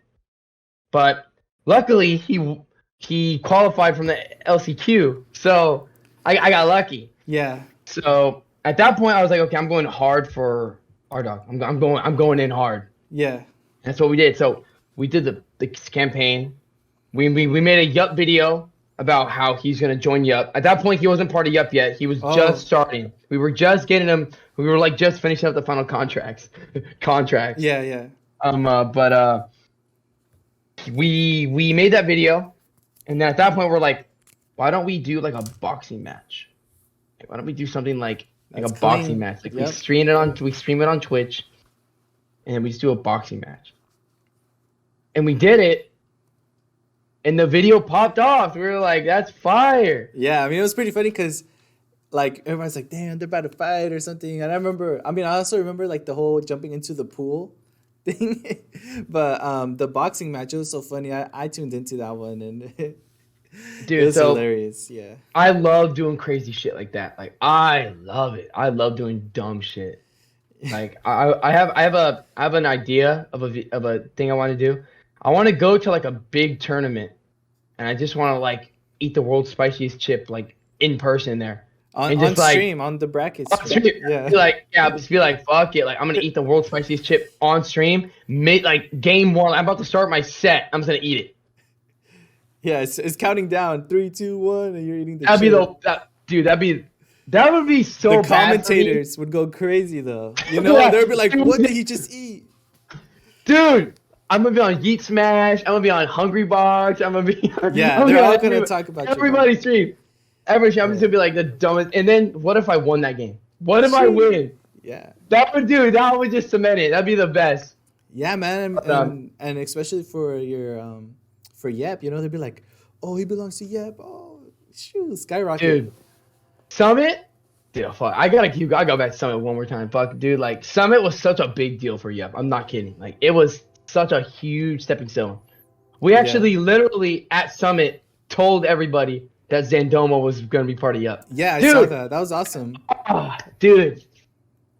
But luckily, he qualified from the LCQ, so I got lucky. Yeah. So at that point, I was like, okay, I'm going hard for RDOG. I'm going in hard. Yeah. That's what we did. So we did the campaign. We made a Yup video about how he's gonna join Yup. At that point, he wasn't part of Yup yet. He was just starting. We were just getting him. We were like just finishing up the final contracts. Yeah, yeah. But we made that video, and then at that point we're like, why don't we do like a boxing match? Why don't we do something like That's a boxing clean. match? Like Yep. we stream it on Twitch, and then we just do a boxing match. And we did it, and the video popped off. We were like, that's fire. Yeah, I mean, it was pretty funny because, like, everyone's like, damn, they're about to fight or something. And I also remember, like, the whole jumping into the pool thing. But the boxing match, it was so funny. I tuned into that one, and Dude, it was so hilarious. Yeah. I love doing crazy shit like that. Like, I love it. I love doing dumb shit. Like, I have an idea of a thing I want to do. I want to go to like a big tournament, and I just want to like eat the world's spiciest chip like in person there. On just, stream, on the brackets. On stream. Yeah. Just be like, fuck it. Like, I'm gonna eat the world's spiciest chip on stream. Like game 1, I'm about to start my set. I'm just gonna eat it. Yeah, it's counting down 3, 2, 1, and you're eating the That'd chip. that would be so The bad. commentators would go crazy though. You know, Yeah. they'd be like, "What did he just eat?" Dude, I'm gonna be on Yeet Smash. I'm gonna be on Hungry Box. I'm gonna be. Yeah, they're all gonna talk about you. Everybody's stream. Every stream, I'm just gonna be like the dumbest. And then what if I won that game? What if I win? Yeah. That would just cement it. That'd be the best. Yeah, man, and especially for your for Yep, you know, they'd be like, "Oh, he belongs to Yep. Oh, shoot, skyrocket." Dude, Summit. Dude, fuck. I gotta go back to Summit one more time. Fuck, dude. Like, Summit was such a big deal for Yep. I'm not kidding. Like, it was such a huge stepping stone. We actually literally at Summit told everybody that Zandomo was gonna be part of Yep. Yeah, I saw that. That was awesome. Dude.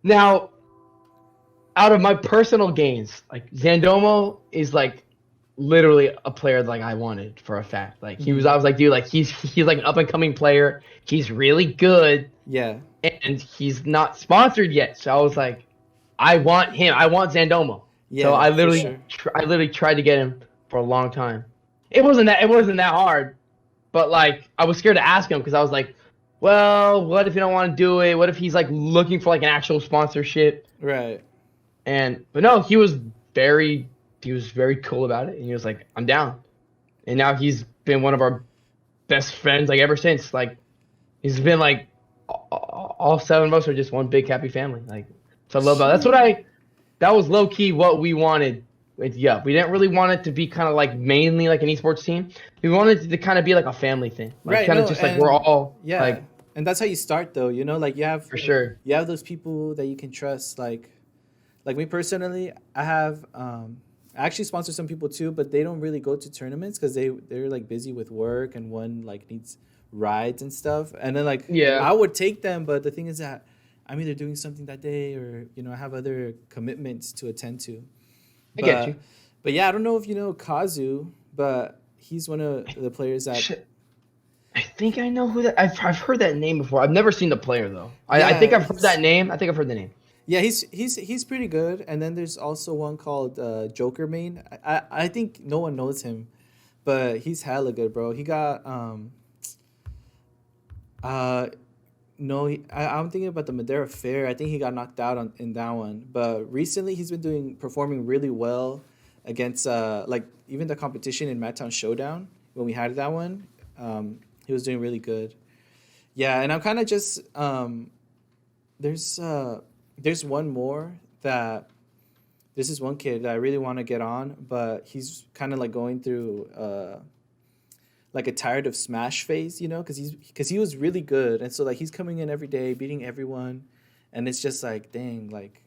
Now, out of my personal gains, like Zandomo is like literally a player that, like, I wanted for a fact. Like I was like, dude, like he's like an up and coming player. He's really good. Yeah. And he's not sponsored yet. So I was like, I want him. I want Zandomo. Yeah. So I literally sure. I literally tried to get him for a long time. It wasn't that hard. But like I was scared to ask him because I was like, well, what if you don't want to do it? What if he's like looking for like an actual sponsorship? Right. But no, he was very cool about it, and he was like, I'm down. And now he's been one of our best friends like ever since. Like he's been like all 7 of us are just one big happy family. Like, so I love that. That was low key what we wanted with Yup. We didn't really want it to be kind of like mainly like an esports team. We wanted it to kind of be like a family thing. Like, right. Kind of just like we're all like. And that's how you start though. You know, like you have For sure. You have those people that you can trust. Like me personally, I have I actually sponsor some people too, but they don't really go to tournaments because they're like busy with work, and one like needs rides and stuff. And then like I would take them, but the thing is that I'm either doing something that day or, you know, I have other commitments to attend to. I get you. But yeah, I don't know if you know Kazu, but he's one of the players that. Shit. I think I know who that. I've heard that name before. I've never seen the player though. I think I've heard that name. I think I've heard the name. Yeah, he's pretty good. And then there's also one called Joker Main. I think no one knows him, but he's hella good, bro. He got I'm thinking about the Madeira Fair. I think he got knocked out in that one. But recently he's been performing really well against like even the competition in Madtown Showdown when we had that one. He was doing really good. Yeah, and I'm kind of just there's one more that this is one kid that I really want to get on, but he's kind of like going through like a tired of Smash phase, you know, because he was really good, and so like he's coming in every day, beating everyone, and it's just like, dang, like,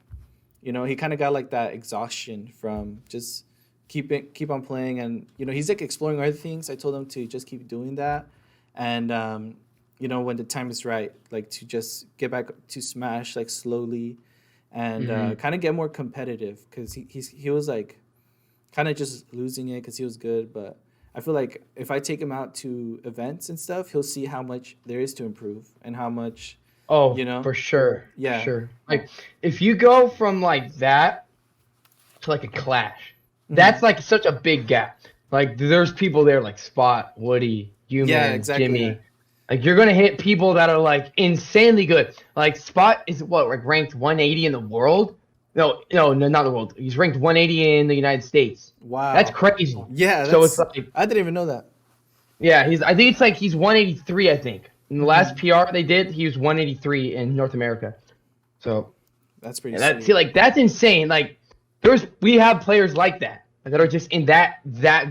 you know, he kind of got like that exhaustion from just keep on playing, and you know, he's like exploring other things. I told him to just keep doing that, and you know, when the time is right, like to just get back to Smash like slowly, and kind of get more competitive, because he was like kind of just losing it because he was good, but I feel like if I take him out to events and stuff, he'll see how much there is to improve and how much, Oh, you know, for sure. For yeah. sure. Like if you go from like that to like a Clash, that's like such a big gap. Like there's people there like Spot, Woody, you Yeah, man, exactly. Jimmy. Like you're gonna hit people that are like insanely good. Like Spot is what, like ranked 180 in the world? No, not the world. He's ranked 180 in the United States. That's Wow. crazy. Yeah, So it's that's. like, I didn't even know that. yeah, I think it's like he's 183, I think. In the last PR they did, he was 183 in North America. So That's pretty and that, sweet. see, like that's insane. Like we have players like that are just in that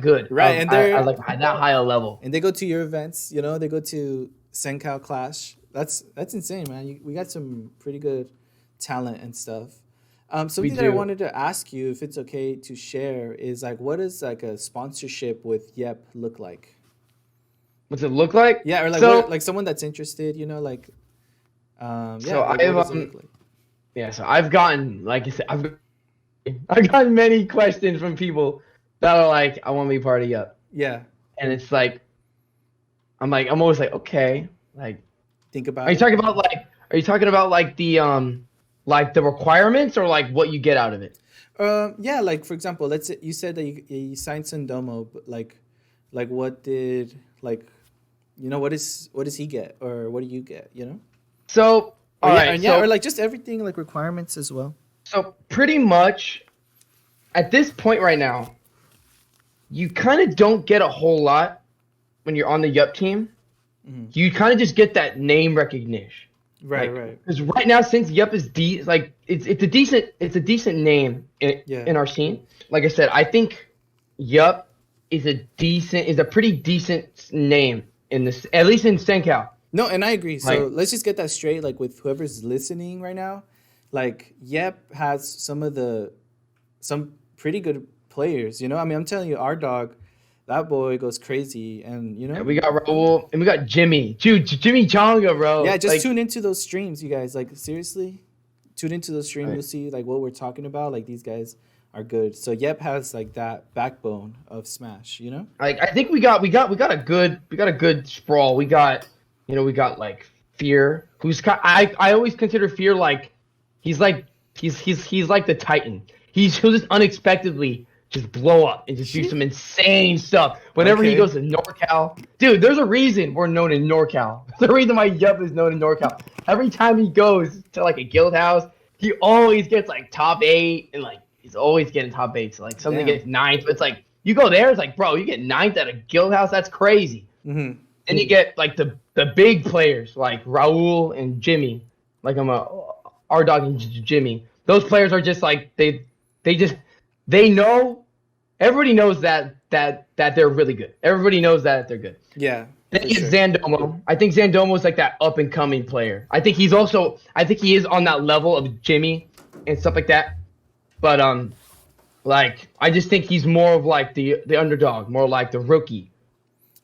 good, Right, and they're at like that high a level. and they go to your events. You know, they go to CenCal Clash. That's insane, man. We got some pretty good talent and stuff. Something that I do. wanted to ask you, if it's okay to share, is like, what does like a sponsorship with Yep look like? What's it look like? Yeah, or like So what, like someone that's interested, you know, like, yeah, so like I've what does it look like? yeah, so I've gotten, like I said, I've gotten many questions from people that are like, I want to be part of Yup. Yeah, And it's like I'm always like, okay. Like think about are you it. talking about like the requirements or like what you get out of it? Yeah, like for example, let's say you said that you signed Sundomo, but like what did like, you know, what does he get or what do you get? You know, So or all yeah, right, and yeah, so or like just everything like requirements as well. so pretty much at this point right now, you kind of don't get a whole lot when you're on the Yup team. You kind of just get that name recognition. Right, right. Because right now, since Yup is it's a decent name Yeah. in our scene. Like I said, I think Yup is a pretty decent name in this, at least in CenCal. No, and I agree. So Like let's just get that straight. Like with whoever's listening right now, like Yep has some pretty good players. You know, I mean, I'm telling you, RDOG, that boy goes crazy, and you know, we got Raul and we got Jimmy, dude, Jimmy Chonga, bro. yeah, just Like, tune into those streams, you guys. Like seriously, tune into those streams. Right. You'll see like what we're talking about. Like these guys are good. So Yep has like that backbone of Smash. You know. like I think we got a good sprawl. We got like Fear, who's I always consider Fear like he's like he's like the Titan. He'll just unexpectedly just blow up and just do some insane stuff whenever he Okay. goes to NorCal. Dude, there's a reason we're known in NorCal. There's a reason why Yup is known in NorCal. Every time he goes to like a guild house, he always gets like top 8 and like he's always getting top 8. So like something Damn. gets 9th, but it's like you go there, it's like, bro, you get 9th at a guild house. That's crazy. Mm-hmm. And you get like the big players like Raul and Jimmy, like I'm a RDOG and Jimmy. Those players are just like they know, everybody knows that they're really good. Everybody knows that they're good. Yeah. Then for you get sure. Zandomo. I think Zandomo is like that up and coming player. I think he is on that level of Jimmy and stuff like that. But like I just think he's more of like the underdog, more like the rookie.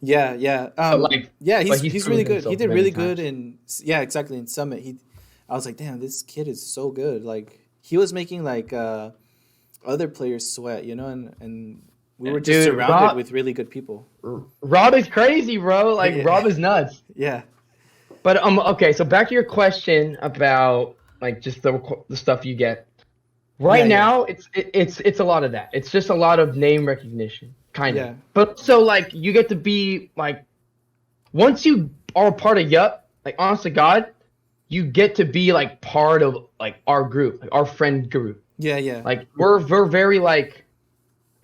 Yeah, yeah. Like, yeah, but he's really proven good. himself He did many really times. good yeah, exactly, in Summit. I was like, damn, this kid is so good. Like he was making like other players sweat, you know, and we were just Dude, surrounded Rob- with really good people. Rob is crazy, bro. Like Yeah. Rob is nuts. Yeah. But okay, so back to your question about like just the stuff you get. Right Yeah, yeah. now, it's a lot of that. It's just a lot of name recognition, kind of. Yeah. But so like you get to be like, once you are a part of Yup, like honest to God, you get to be like part of like our group, like our friend group. Yeah, yeah. Like we're very like,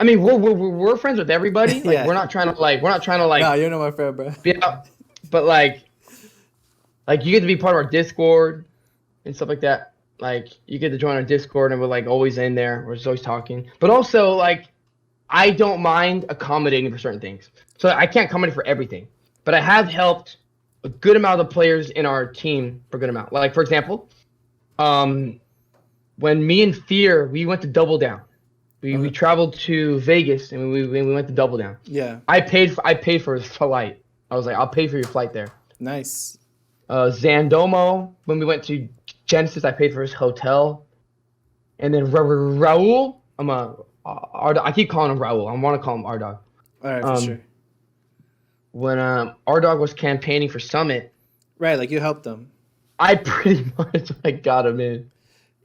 I mean we're friends with everybody. Like Yeah. we're not trying to like Nah, you're not my friend, bro. yeah, but like you get to be part of our Discord and stuff like that. Like you get to join our Discord and we're like always in there. We're just always talking. But also like I don't mind accommodating for certain things. So I can't accommodate for everything, but I have helped a good amount of the players in our team for a good amount. Like for example, when me and Fear we went to Double Down, we traveled to Vegas and we went to Double Down. Yeah. I paid for his flight. I was like, I'll pay for your flight there. Nice. Zandomo, when we went to Genesis, I paid for his hotel. And then Raul, I keep calling him Raul. I want to call him RDOG. All right, for sure. When RDOG was campaigning for Summit, Right, like you helped them. I pretty much like got him in.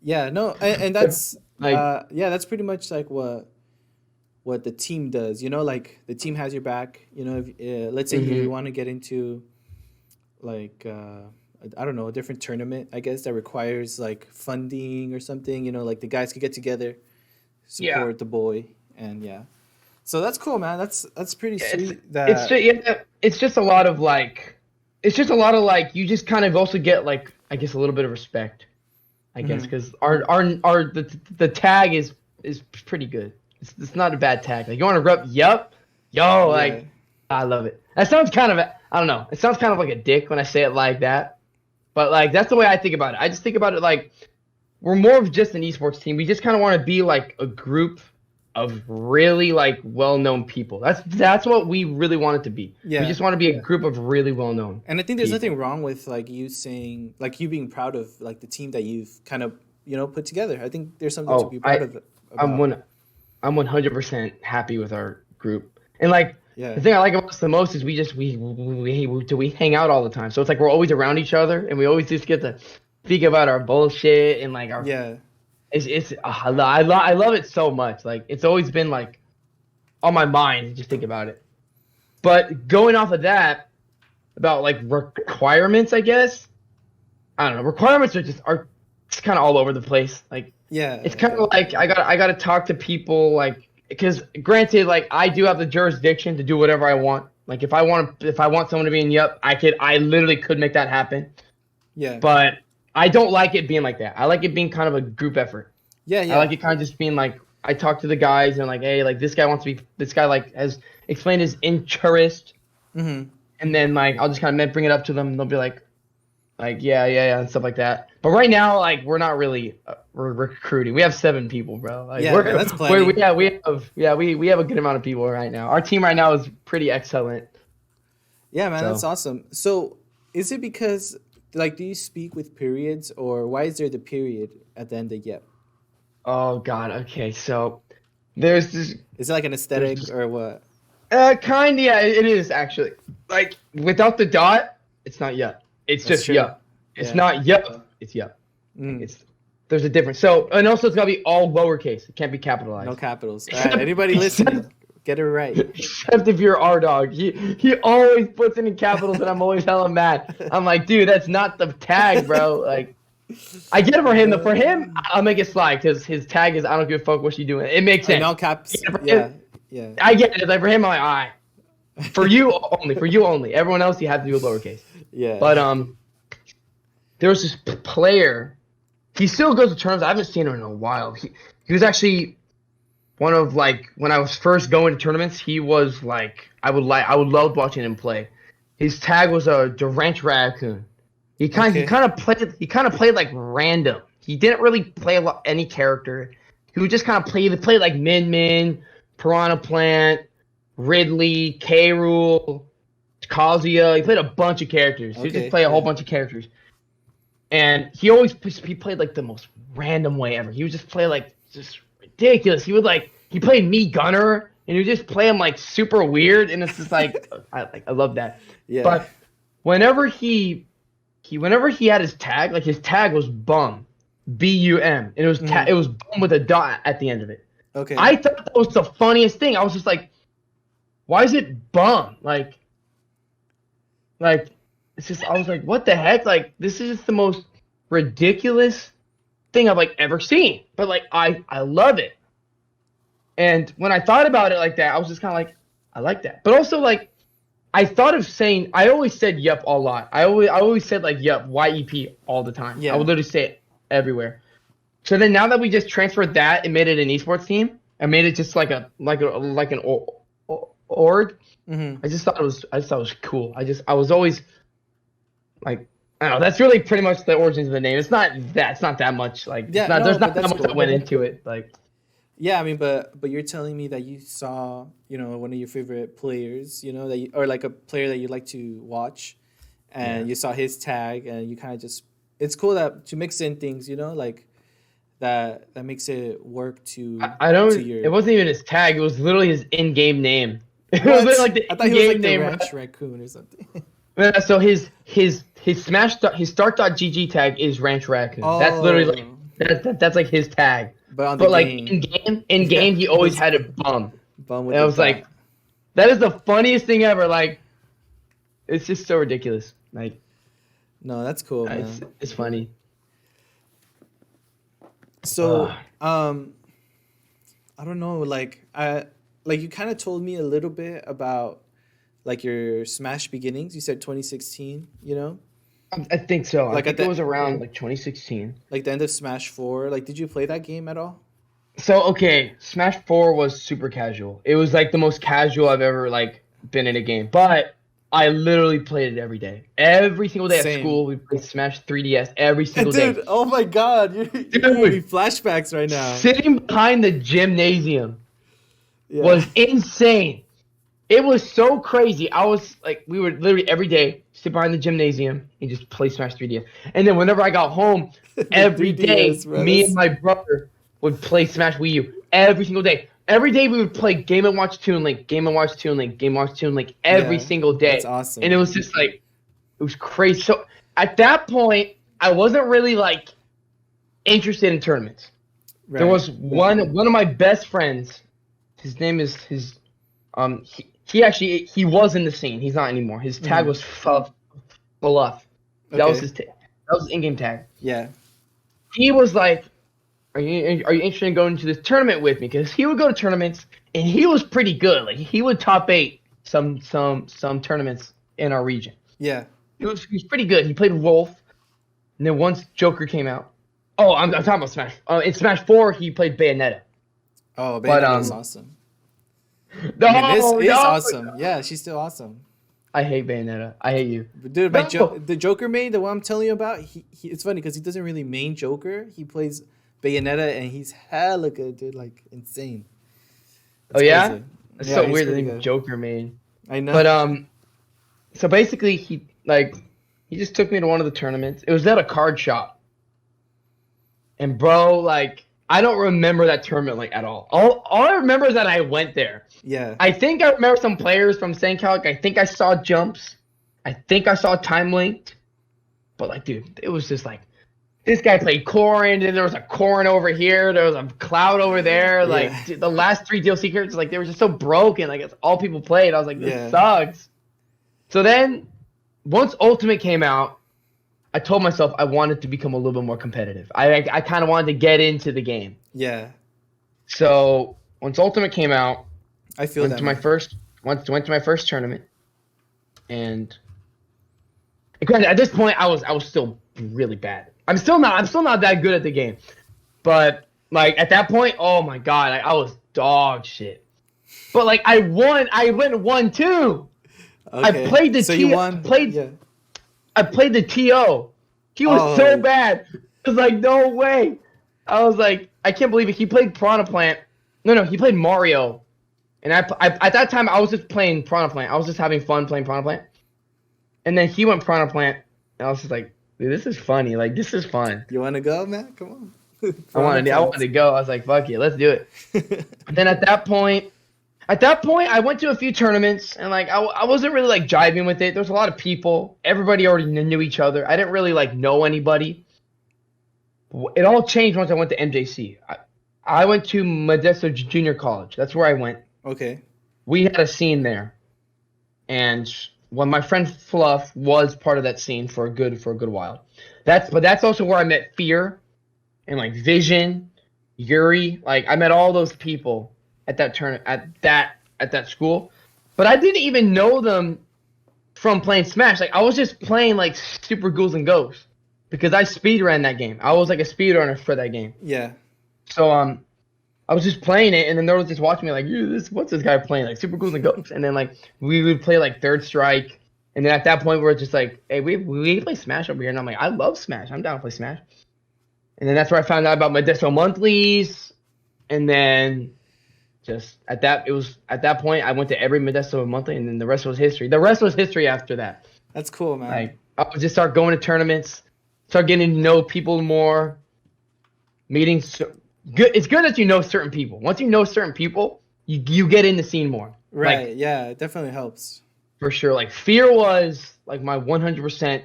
Yeah, no, and that's Like- that's pretty much like what the team does. You know, like the team has your back. You know, if let's say you want to get into like I don't know, a different tournament, I guess that requires like funding or something. You know, like the guys could get together, support the boy, and so that's cool, man. That's pretty sweet. It's just a lot of like, you just kind of also get like, I guess, a little bit of respect, I guess, because the tag is pretty good. It's not a bad tag. Like you want to rep, like I love it. That sounds kind of, I don't know. It sounds kind of like a dick when I say it like that, but like that's the way I think about it. I just think about it like we're more of just an esports team. We just kind of want to be like a group of really like well-known people. That's what we really want it to be. Yeah. We just want to be a group of really well-known. And I think there's people. nothing wrong with like you saying, like you being proud of like the team that you've kind of put together. I think there's something to be proud of. I'm 100% happy with our group. And like the thing I like about us the most is we hang out all the time. So it's like we're always around each other and we always just get to speak about our bullshit and like our I love it so much. Like it's always been like on my mind. Just think about it. But going off of that, about like requirements, I guess. I don't know. Requirements are just kind of all over the place. Like it's kind of like I got to talk to people like, because granted, like I do have the jurisdiction to do whatever I want. Like if I want someone to be in I literally could make that happen. Yeah. But I don't like it being like that. I like it being kind of a group effort. Yeah. I like it kind of just being like, I talk to the guys and like, hey, like this guy like has explained his interest. And then like, I'll just kind of bring it up to them and they'll be like, yeah, and stuff like that. But right now, like, we're not really we're recruiting. We have 7 people, bro. Like, that's plenty. We have a good amount of people right now. Our team right now is pretty excellent. Yeah, man, that's awesome. So, is it because, like, do you speak with periods, or why is there the period at the end of yep? Oh God. Okay, so there's this. Is it like an aesthetic or what? Kind of. Yeah, it is actually. Like without the dot, it's not yep. It's just yup. It's not yup. It's yup. There's a difference. So, and also it's gotta be all lowercase. It can't be capitalized. No capitals. All right, anybody listening, get it right. Except if you're RDOG. He always puts it in capitals, and I'm always hella mad. I'm like, dude, that's not the tag, bro. Like, I get it for him. For him, I'll make it slide because his tag is I don't give a fuck what you doing. It makes sense. No caps. Yeah. I get it. Like for him, I'm like, all right. For you only. Everyone else, you have to do a lowercase. Yeah. But there was this player. He still goes to tournaments. I haven't seen him in a while. He was actually one of like when I was first going to tournaments. He was like I would love watching him play. His tag was a Durant Raccoon. He kind of played like random. He didn't really play any character. He would just kind of play like Min, Piranha Plant, Ridley, K. Rool, Kazuya. He played a bunch of characters. He just played a whole bunch of characters. And he played like the most random way ever. He would just play like just ridiculous. He played me Gunner and he would just play him like super weird, and it's just like I love that. Yeah. But whenever he had his tag, like his tag was bum, BUM, and it was it was bum with a dot at the end of it. Okay. I thought that was the funniest thing. I was just like, why is it bum? Like it's just, I was like, what the heck? Like, this is just the most ridiculous thing I've like ever seen. But like, I love it. And when I thought about it like that, I was just kind of like, I like that. But also like, I thought of saying, I always said yup a lot. I always said like yup, YEP all the time. Yeah. I would literally say it everywhere. So then now that we just transferred that and made it an esports team, I made it just like an org. Mm-hmm. I just thought it was cool. I was always like, I don't know. That's really pretty much the origins of the name. It's not that much. Like it's Yeah, not. no, There's but not that that's much that cool. went into it. Like Yeah, I mean, but you're telling me that you saw, one of your favorite players, that you, or like a player that you like to watch, yeah. and you saw his tag, and you kind of just, it's cool that to mix in things, like that makes it work I to don't. It your wasn't even his tag. It was literally his in-game name. It was what? literally like I the thought he was like in-game the name. ranch raccoon or something. So his his start.gg tag is Ranch Raccoon. That's literally like Oh, that's like his tag. but on the But like game, in yeah, game, he it always was had a bum. bum with And I the was like, dot. that is the funniest thing ever. Like, it's just so ridiculous. Like, No, that's cool, it's man. it's funny. So, I don't know, like you kind of told me a little bit about like your Smash beginnings. You said 2016, I think so. I like at think it the was around like 2016. like the end of Smash 4. Like, did you play that game at all? So okay, Smash 4 was super casual. It was like the most casual I've ever like been in a game. But I literally played it every day. Every single day at Same. school, we played Smash 3DS every single Dude, day. oh my God, you're giving me Dude, flashbacks right now. sitting behind the gymnasium Yeah. was insane. It was so crazy. I was like, we would literally every day sit behind the gymnasium and just play Smash 3DS. And then whenever I got home, The every day, 3DS, bro. me and my brother would play Smash Wii U every single day. Every day we would play Game and Watch Toon Link, Game and Watch Toon Link, Game and Watch Toon Link every Yeah, single day. that's awesome. And it was just like, it was crazy. So at that point, I wasn't really like interested in tournaments. Right. There was one of my best friends. His name is he was in the scene. He's not anymore. His tag was Fluff. That was Okay. his tag. That was his in-game tag. Yeah. He was like, are you interested in going to this tournament with me? Because he would go to tournaments and he was pretty good. Like he would top 8 some tournaments in our region. Yeah. He was pretty good. He played Wolf, and then once Joker came out. Oh, I'm talking about Smash. In Smash 4, he played Bayonetta. Oh, But, Bayonetta's awesome. No, I mean, this is no. awesome. Yeah, she's still awesome. I hate Bayonetta. I hate you. But dude, No. the Joker main, the one I'm telling you about, he it's funny because he doesn't really main Joker. He plays Bayonetta and he's hella good, dude. Like insane. Oh It's yeah? crazy. It's Yeah, so he's weird that pretty he good. Joker main. I know. But so basically he just took me to one of the tournaments. It was at a card shop. And bro, like I don't remember that tournament like at all. All I remember is that I went there. Yeah. I think I remember some players from CenCal. I think I saw jumps. I think I saw time linked. But like, dude, it was just like this guy played Corrin, and there was a Corrin over here, there was a Cloud over there. Like Yeah. dude, the last 3 deal secrets, like they were just so broken. Like it's all people played. I was like, this Yeah. sucks. So then, once Ultimate came out, I told myself I wanted to become a little bit more competitive. I kind of wanted to get into the game. Yeah. So once Ultimate came out, I feel went that. to my Man. went to my first tournament, and granted, at this point I was still really bad. I'm still not that good at the game, but like at that point, oh my god, I was dog shit. But like I went 1-2. Okay. I played the so you won. Yeah. I played the TO. He was so Oh. bad. I was like, no way. I was like, I can't believe it. He played Piranha Plant. No, he played Mario. And I at that time, I was just playing Piranha Plant. I was just having fun playing Piranha Plant. And then he went Piranha Plant. And I was just like, dude, this is funny. Like, this is fun. You want to go, man? Come on. I wanted to go. I was like, fuck it, let's do it. And then at that point, I went to a few tournaments, and like I wasn't really like jiving with it. There was a lot of people. Everybody already knew each other. I didn't really like know anybody. It all changed once I went to MJC. I went to Modesto Junior College. That's where I went. Okay. We had a scene there, and when my friend Fluff was part of that scene for a good while. That's also where I met Fear, and like Vision, Yuri. Like I met all those people at that at that school, but I didn't even know them from playing Smash. Like I was just playing like Super Ghouls and Ghosts because I speedran that game. I was like a speedrunner for that game. Yeah. So I was just playing it, and then they was just watching me like, what's this guy playing? Like super cool and ghosts. And then like we would play like Third Strike, and then at that point we're just like, hey, we play Smash over here, and I'm like, I love Smash. I'm down to play Smash. And then that's where I found out about Modesto monthlies, and then just at that point I went to every Modesto monthly, and then the rest was history. The rest was history after that. That's cool, man. Like I would just start going to tournaments, start getting to know people more, meeting. Good. It's good that you know certain people. Once you know certain people, you get in the scene more. Right. Like, Yeah, it definitely helps. for sure. Like Fear was like my 100%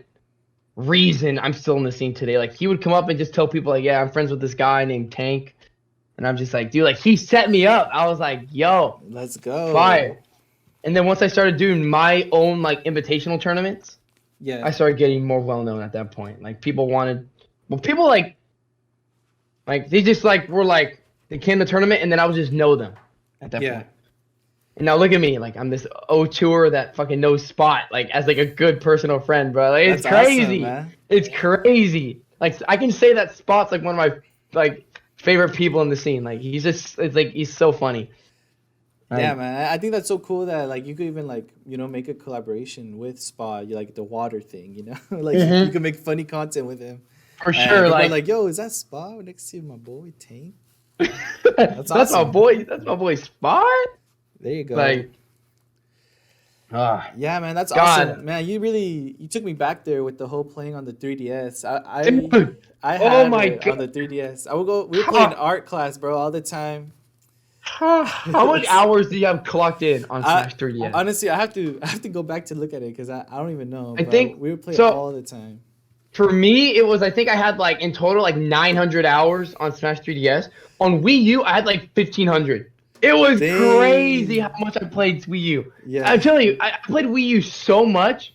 reason I'm still in the scene today. Like he would come up and just tell people like, yeah, I'm friends with this guy named Tank, and I'm just like, dude, like he set me up. I was like, yo, Let's go. fire. And then once I started doing my own like invitational tournaments, Yeah. I started getting more well known at that point. Like people wanted, well, people like they just like were like they came to the tournament, and then I would just know them at that point. And now look at me, like I'm this O2er that fucking knows Spot, like as like a good personal friend, bro. Like it's That's crazy. awesome, man. It's crazy. Like I can say that Spot's like one of my like favorite people in the scene. Like he's just, it's like he's so funny. Yeah, man. I think that's so cool that like you could even like, you know, make a collaboration with Spa, you like the water thing, you know? Like you can make funny content with him. For sure. Like, yo, is that Spa next to my boy Tank? That's awesome. That's my boy Spot. There you go. Like yeah, man, that's God. awesome. Man, you took me back there with the whole playing on the 3DS. Dude. I Oh had my it God. on the 3DS. We were playing art class, bro, all the time. How much hours do you have clocked in on Smash 3DS? Honestly, I have to go back to look at it because I don't even know. I think we would play so, all the time. For me, it was, I think I had like in total like 900 hours on Smash 3DS. On Wii U, I had like 1500. It was crazy how much I played Wii U. Yeah. I'm telling you, I played Wii U so much,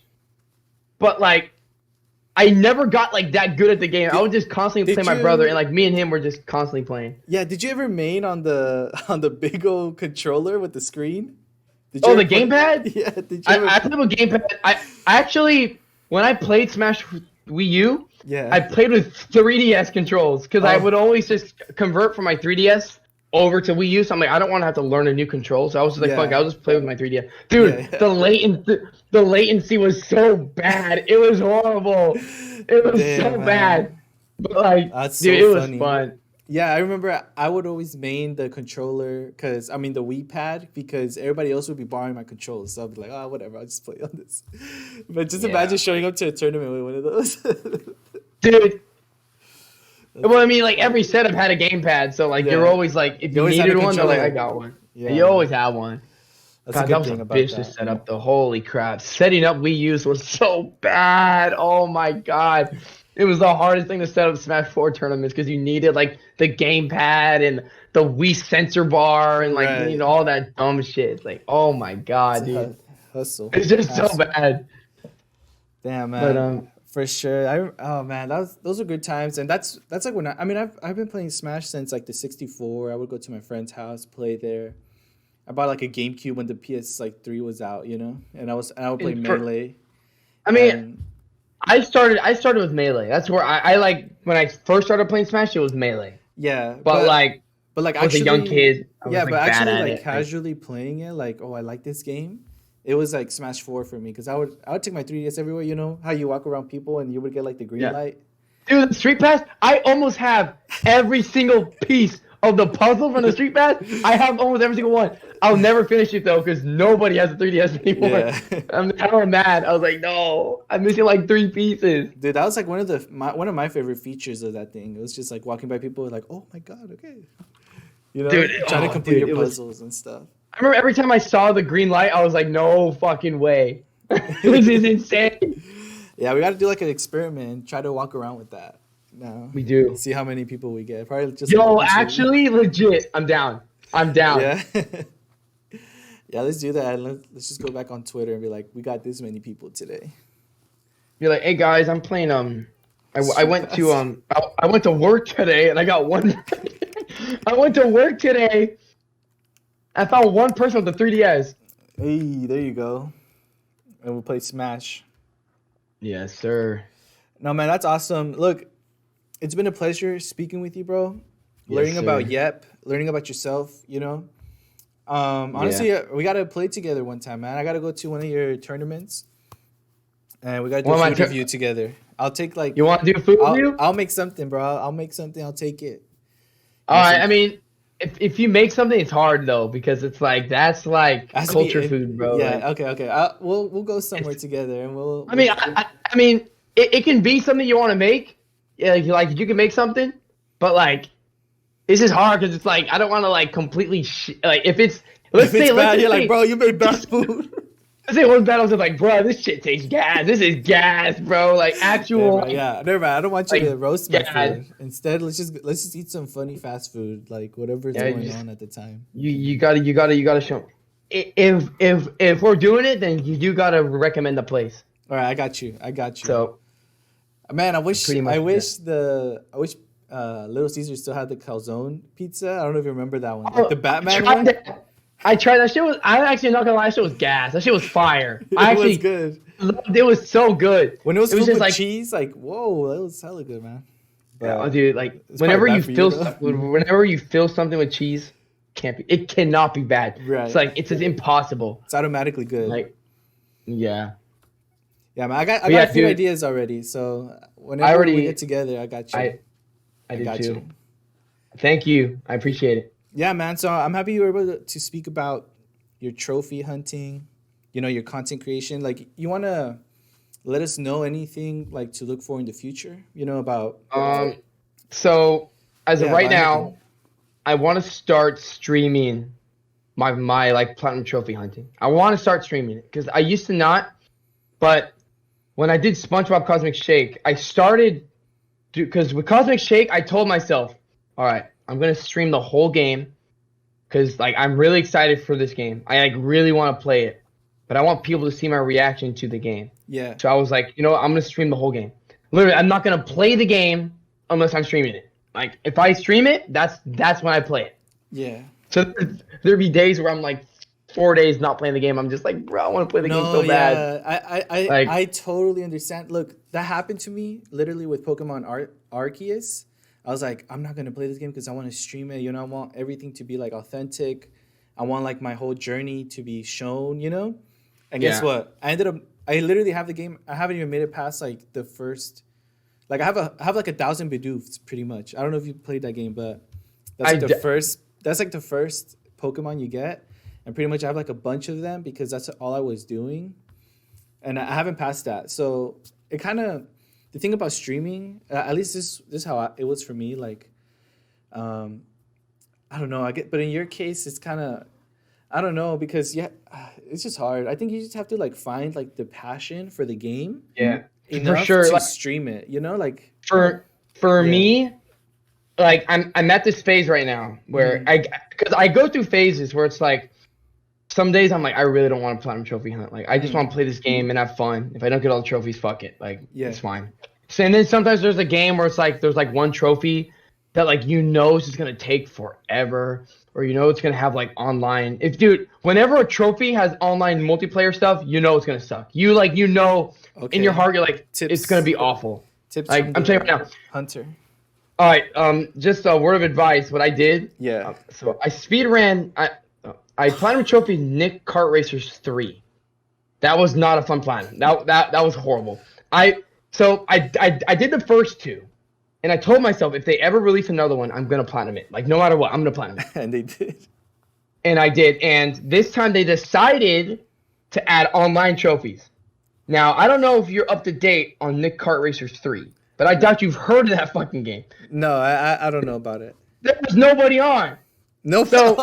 but like I never got like that good at the game. I would just constantly play my brother, and like me and him were just constantly playing. Yeah, did you ever main on the big old controller with the screen? The gamepad? Yeah, did you I played with gamepad. I actually, when I played Smash Wii U, yeah, I played with 3DS controls because I would always just convert from my 3DS over to Wii U. So I'm like, I don't want to have to learn a new control. So I was just like, fuck, I'll just play with my 3DS. Dude, the latency was so bad. It was horrible. It was so bad. But like, dude, it was fun. Yeah, I remember I would always main the controller the Wii pad because everybody else would be borrowing my controls. So I'd be like, oh, whatever, I'll just play on this. But just imagine showing up to a tournament with one of those. Dude. Well, I mean, like every setup had a gamepad, so like you're always like, if you needed one, they're like, I got one. Yeah, you always have one. God, that was a vicious setup. The holy crap, setting up Wii U's was so bad. Oh my god, it was the hardest thing to set up Smash 4 tournaments because you needed like the gamepad and the Wii sensor bar and like you know all that dumb shit. It's like, oh my god, dude, hustle. It's just so bad. Damn, man. But for sure. Oh man, those are good times, and that's like when I've been playing Smash since like the 64. I would go to my friend's house, play there. I bought like a GameCube when the PS3 was out, you know, and I would play Melee. I mean, I started with Melee. That's where I like when I first started playing Smash. It was Melee. Yeah, but like actually, as a young kid, I was, but actually like casually playing it, like, oh, I like this game. It was like Smash 4 for me because I would take my 3DS everywhere. You know how you walk around people and you would get like the green light. Dude, the Street Pass, I almost have every single piece of the puzzle from the Street Pass. I have almost every single one. I'll never finish it though because nobody has a 3DS anymore. Yeah. I'm hella mad. I was like, no, I'm missing like 3 pieces. Dude, that was like one of my favorite features of that thing. It was just like walking by people like, oh my god, okay, you know, dude, trying to complete your puzzles and stuff. I remember every time I saw the green light, I was like, no fucking way. This is insane. Yeah, we got to do like an experiment and try to walk around with that. No, we do. See how many people we get. Probably just. Yo, actually, legit, I'm down. Yeah. Yeah, let's do that. Let's just go back on Twitter and be like, we got this many people today. You're like, hey guys, I'm playing I went to work today and I got one. I went to work today. I found one person with the 3DS. Hey, there you go. And we'll play Smash. Yes, sir. No, man, that's awesome. Look, it's been a pleasure speaking with you, bro. Yes, learning about sir. Yep, learning about yourself. Yeah. Honestly, we gotta play together one time, man. I gotta go to one of your tournaments, and we gotta do a One of my food review together. I'll take like, You want to do a food I'll review? I'll make something, bro. I'll make something. I'll take it. All right. I mean, if you make something, it's hard though because it's like that's like It has to be culture food, bro. Like yeah. Okay. We'll go somewhere it's. together, and I mean, I mean, it can be something you want to make. Yeah, like you can make something, but like it's just hard because it's like I don't want to like completely like if it's if it's let's bad, just you're like, say bro, you made bad food. let's say one battle was like, bro, this shit tastes gas. This is gas, bro. Like actual like, Never mind. I don't want you to like roast my gas. food. Instead, let's just eat some funny fast food, like whatever's Yeah, going on at the time. you gotta show. If we're doing it, then you do gotta recommend the place. All right, I got you. I got you. So Man, I wish pretty much Little Caesar still had the calzone pizza. I don't know if you remember that one, Oh, like the Batman tried one. that. I tried that shit. I'm actually not gonna lie, that shit was gas. That shit was fire. I It was actually good loved it. Was so good. when it was It was filled just with like, cheese. Like, whoa, that was hella good, man. oh, But dude, like it's probably bad for you, though. whenever you fill something with cheese, it cannot be bad. Right. It's like it's just impossible. It's automatically good. Like, yeah. Yeah, man. I got yeah, a few dude. ideas already. So whenever we get together, I got you. I did got too. you. Thank you. I appreciate it. Yeah, man. So I'm happy you were able to speak about your trophy hunting, your content creation. Like, you want to let us know anything like to look for in the future, about. So as of Yeah, right about now, anything. I want to start streaming my like platinum trophy hunting. I want to start streaming it because I used to not, but when I did SpongeBob Cosmic Shake, I started because with Cosmic Shake, I told myself, all right, I'm gonna stream the whole game because like I'm really excited for this game. I like really want to play it, but I want people to see my reaction to the game. Yeah. So I was like, I'm gonna stream the whole game. Literally, I'm not gonna play the game unless I'm streaming it. Like if I stream it, that's when I play it. Yeah. So there'd be days where I'm like 4 days not playing the game. I'm just like, bro, I want to play the game so bad. Yeah. Like, I totally understand. Look, that happened to me literally with Pokemon Arceus. I was like, I'm not gonna play this game because I want to stream it. I want everything to be like authentic. I want like my whole journey to be shown. And guess Yeah. what? I literally have the game. I haven't even made it past like the first. Like I have like 1,000 Bidoofs pretty much. I don't know if you played that game, but that's like the first. That's like the first Pokemon you get, and pretty much I have like a bunch of them because that's all I was doing, and I haven't passed that. So it kind of the thing about streaming, at least this is how it was for me. Like, I don't know. But in your case, it's kind of, I don't know because it's just hard. I think you just have to like find like the passion for the game. Yeah, Enough for sure. to Like, stream it. Like for Yeah. me, like I'm at this phase right now where because I go through phases where it's like some days I'm like I really don't want to platinum trophy hunt. Like I just want to play this game and have fun. If I don't get all the trophies, fuck it. Like it's fine. So, and then sometimes there's a game where it's like there's like one trophy that like it's just gonna take forever, or it's gonna have like online. Whenever a trophy has online multiplayer stuff, it's gonna suck. In your heart you're like it's gonna be awful. Tips. Like I'm telling you right now, Hunter. all right, just a word of advice. What I did, Yeah. so I speed ran. I platinum trophy Nick Kart Racers 3. That was not a fun platinum. That was horrible. I did the first two, and I told myself if they ever release another one, I'm gonna platinum it. Like no matter what, I'm gonna platinum it. And they did. And I did. And this time they decided to add online trophies. Now I don't know if you're up to date on Nick Kart Racers 3, but I doubt you've heard of that fucking game. No, I don't know about it. There was nobody on. No. So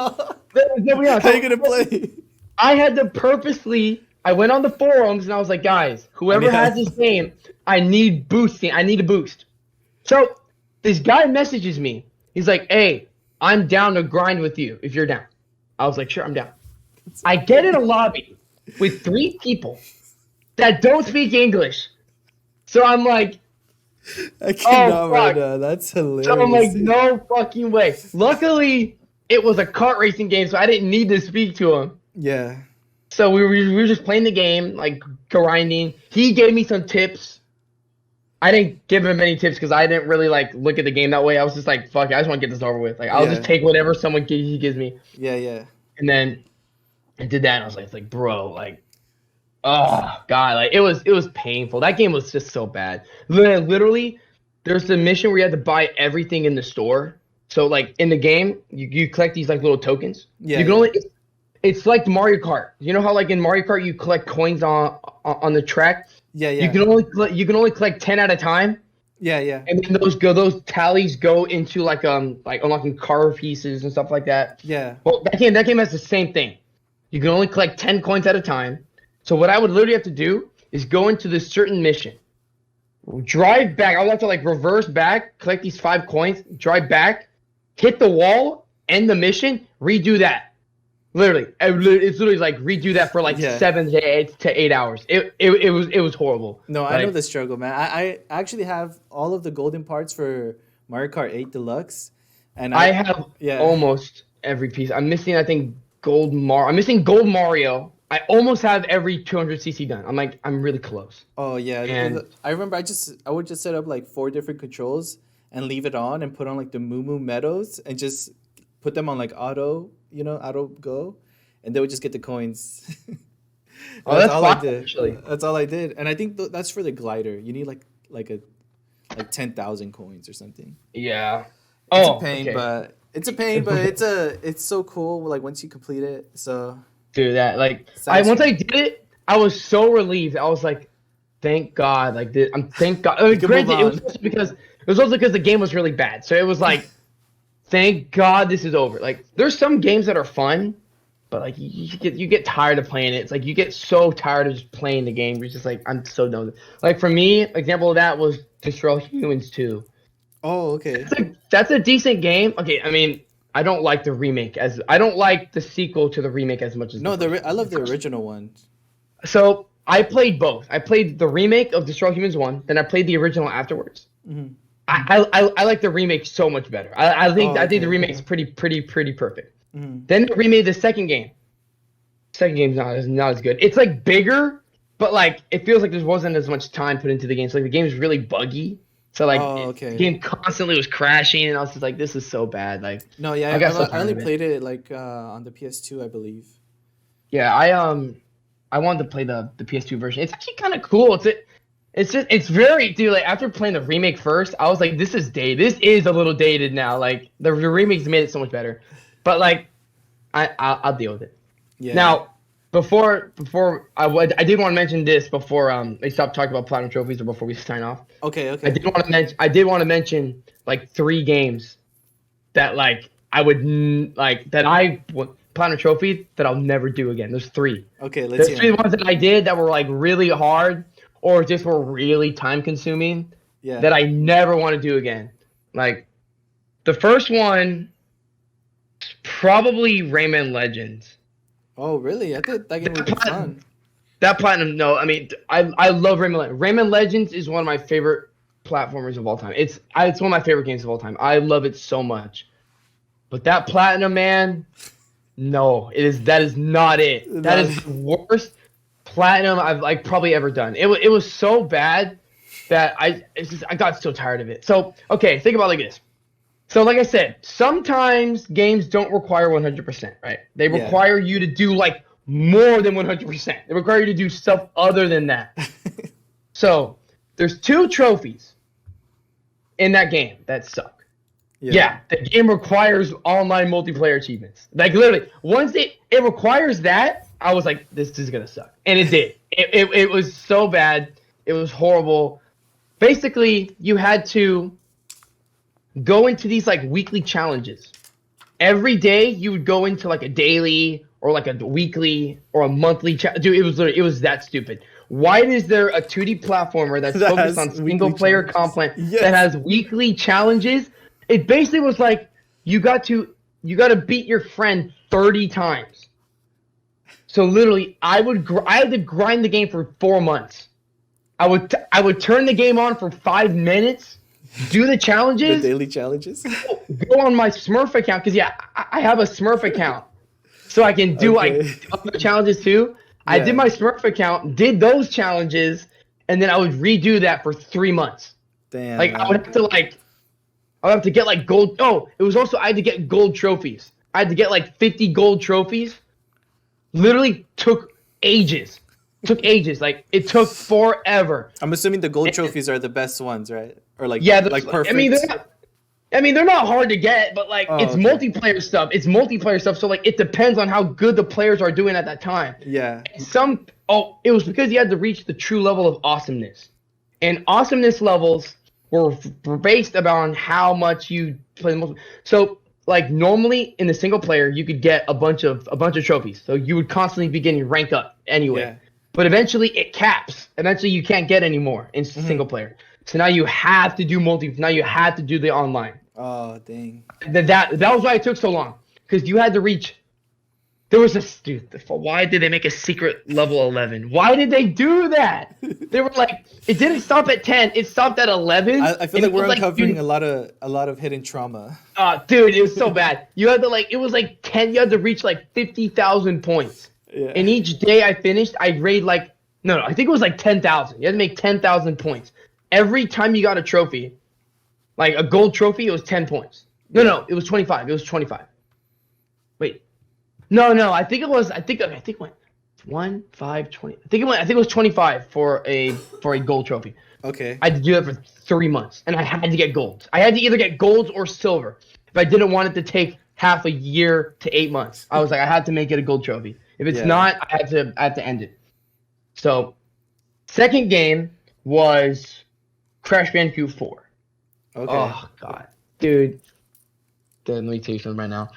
there was nobody on. How are you gonna play? I had to purposely. I went on the forums and I was like, guys, whoever has this game, I need boosting. I need a boost. So this guy messages me. He's like, hey, I'm down to grind with you if you're down. I was like, sure, I'm down. I get in a lobby with 3 people that don't speak English. So I'm like, I cannot right fuck. now. That's hilarious. So I'm like, dude. no fucking way. Luckily, it was a kart racing game, so I didn't need to speak to him. Yeah. So we were just playing the game, like grinding. He gave me some tips. I didn't give him any tips because I didn't really like look at the game that way. I was just like, fuck it, I just want to get this over with. Like I'll just Yeah. take whatever he gives me. Yeah, yeah. And then I did that and I was like bro, like oh god, like it was painful. That game was just so bad. Literally, there's the mission where you had to buy everything in the store. So like in the game, you collect these like little tokens. Yeah, You can yeah. only it's like Mario Kart. You know how like in Mario Kart you collect coins on the track? Yeah, You yeah. can only collect 10 at a time. Yeah, yeah. And then those tallies go into like unlocking car pieces and stuff like that. Yeah. Well, that game has the same thing. You can only collect 10 coins at a time. So what I would literally have to do is go into this certain mission, drive back. I would have to like reverse back, collect these 5 coins, drive back, hit the wall, end the mission, redo that. Literally, it's literally like redo that for like Yeah. 7 to 8 hours. It was horrible. No, I know Like, the struggle, man. I actually have all of the golden parts for Mario Kart 8 Deluxe, and I have yeah. almost every piece. I'm missing, I think, I'm missing Gold Mario. I almost have every 200cc done. I'm really close. Oh yeah, And- I remember I would just set up like 4 different controls and leave it on and put on like the Moo Meadows and just put them on like auto go, and they would just get the coins. Oh, that's all fine, I did. actually. That's all I did, and I think that's for the glider. You need like 10,000 coins or something. Yeah. It's Oh, a pain, okay. but it's so cool. Like once you complete it, so Dude, that like Sounds once fun. I did it, I was so relieved. I was like, thank God. Like thank God. I mean, can granted, move it was also because the game was really bad. So it was like, thank God this is over. Like there's some games that are fun, but like you get tired of playing it. It's like you get so tired of just playing the game. You're just like, I'm so done with it. Like for me, example of that was Destroy Humans 2. oh okay. That's a decent game. Okay, I mean, I don't like the remake I don't like the sequel to the remake as much as No, the first. I love the original one. So I played both. I played the remake of Destroy Humans 1, then I played the original afterwards. Mhm. I like the remake so much better. I think Oh, I think the okay. remake's pretty perfect. Mhm. Then they remade the second game. Second game's not as good. It's like bigger, but like it feels like there wasn't as much time put into the game. So like the game's really buggy. So like Oh, okay. the game constantly was crashing, and I was just like, this is so bad. Like No, yeah, I got so I tired only of it. played it like on the PS2, I believe. Yeah, I wanted to play the PS2 version. It's actually kind of cool. It's very dude. Like after playing the remake first, I was like, this is dated. This is a little dated now. Like the remakes made it so much better. But like, I'll deal with it. Yeah. Now, before I did want to mention this before they stopped talking about platinum trophies or before we sign off. Okay, I okay. did want to mention like 3 games that like I would platinum trophy that I'll never do again. There's 3. Okay, let's There's see. 3 ones that I did that were like really hard or just were really time consuming Yeah. that I never want to do again. Like the first one is probably Rayman Legends. Oh, really? I thought that game would be fun. That platinum, no, I mean, I love Rayman Legends. Rayman Legends is one of my favorite platformers of all time. It's one of my favorite games of all time. I love it so much. But that platinum, man, no, that is not it. That is the worst platinum I've like probably ever done. It was so bad that I got so tired of it. So okay, think about it like this. So like I said, sometimes games don't require 100%, right? They Yeah. require you to do like more than 100%. They require you to do stuff other than that. So there's 2 trophies in that game that suck. Yeah, the game requires online multiplayer achievements. Like literally, once it requires that, I was like, this is gonna suck, and it did. It was so bad. It was horrible. Basically, you had to go into these like weekly challenges. Every day, you would go into like a daily or like a weekly or a monthly challenge. Dude, it was that stupid. Why is there a 2D platformer that's That focused has on weekly single player challenges? content Yes. that has weekly challenges? It basically was like you got to beat your friend 30 times. So literally, I had to grind the game for 4 months. I would turn the game on for 5 minutes, do the The challenges, daily challenges. go on my Smurf account because I have a Smurf account, so I can do Okay. like other challenges too. I Yeah. did my Smurf account, did those challenges, and then I would redo that for 3 months. Damn. Like man. I would have to get like gold. Oh, it was also I had to get gold trophies. I had to get like 50 gold trophies. Literally took ages. Like it took forever. I'm assuming the gold trophies are the best ones, right? Or like Yeah, like perfect. they're not hard to get, but like it's okay. multiplayer stuff. So like it depends on how good the players are doing at that time. Yeah. It was because you had to reach the true level of awesomeness. And awesomeness levels were based on how much you play the most. So like normally in the single player you could get a bunch of trophies. So you would constantly be getting ranked up anyway. Yeah. But eventually it caps. Eventually you can't get any more in single player. So now you have to do now you have to do the online. Oh dang. That was why it took so long. Because you had to reach. There was this dude. Why did they make a secret level 11? Why did they do that? They were like, it didn't stop at 10. It stopped at 11. I feel like we're uncovering a lot of hidden trauma. Dude, it was so bad. You had to it was like 10. You had to reach like 50,000 points. Yeah. And each day I finished, I raid I think it was like 10,000. You had to make 10,000 points. Every time you got a trophy, like a gold trophy, it was 10 points. No, it was 25. It was 25. Wait. No, I think it went 1, 5, 20. I think it was 25 for a gold trophy. Okay. I had to do that for 3 months, and I had to get golds. I had to either get golds or silver. If I didn't want it to take half a year to 8 months, I was like, I had to make it a gold trophy. If it's not, I had to end it. So, second game was Crash Bandicoot 4. Okay. Oh god, dude. Let me tell you something right now.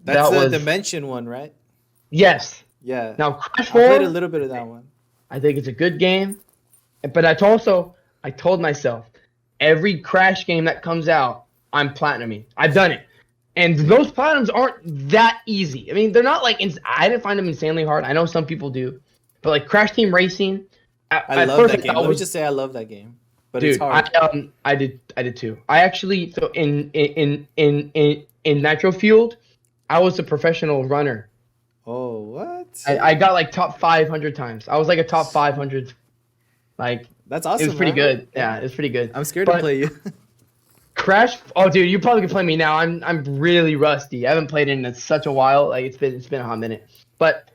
That's the Dimension one, right? Yes. Yeah. Now Crash 4. I played a little bit of that one. I think it's a good game, but I told myself every Crash game that comes out, I'm platinuming. I've done it, and those platinums aren't that easy. I mean, they're not like I didn't find them insanely hard. I know some people do, but like Crash Team Racing. I love that game. Let me just say I love that game. But dude, it's hard. I did too. I actually in Nitro Fueled, I was a professional runner. Oh, what? I got like top 500 times. I was like a top 500. Like that's awesome. It was pretty good. Yeah, it was pretty good. I'm scared to play you. Crash. Oh, dude, you probably can play me now. I'm really rusty. I haven't played it in such a while. Like it's been a hot minute. But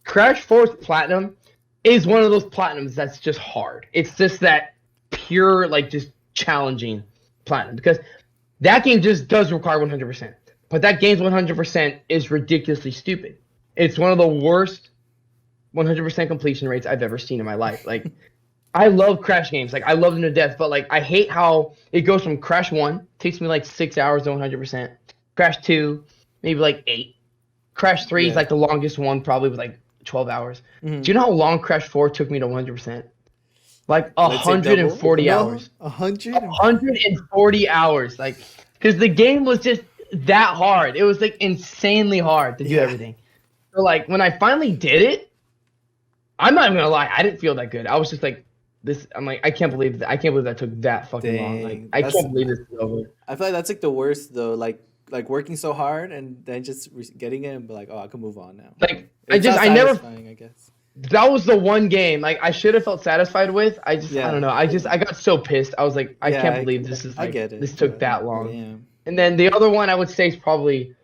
Crash 4's platinum is one of those platinums that's just hard. It's just that pure, like, just challenging platinum, because that game just does require 100%. But that game's 100% is ridiculously stupid. It's one of the worst 100% completion rates I've ever seen in my life. Like, I love Crash games. Like, I love them to death. But, like, I hate how it goes from Crash 1, takes me, like, 6 hours to 100%. Crash 2, maybe, like, 8. Crash 3 is, like, the longest one, probably with, like, 12 hours. Mm-hmm. Do you know how long Crash 4 took me to 100%? Like 140 hours. 140 hours. Like, because the game was just that hard. It was like insanely hard to do everything. So like when I finally did it, I'm not even gonna lie, I didn't feel that good. I was just like this. I'm like, I can't believe that took that fucking long. Like I can't believe this is over. I feel like that's like the worst though. Like working so hard and then just getting it and be like, oh, I can move on now. Like I guess. That was the one game like I should have felt satisfied with. I don't know. I got so pissed. I was like, I can't believe this is like, I get it. This took that long. Damn. And then the other one I would say is probably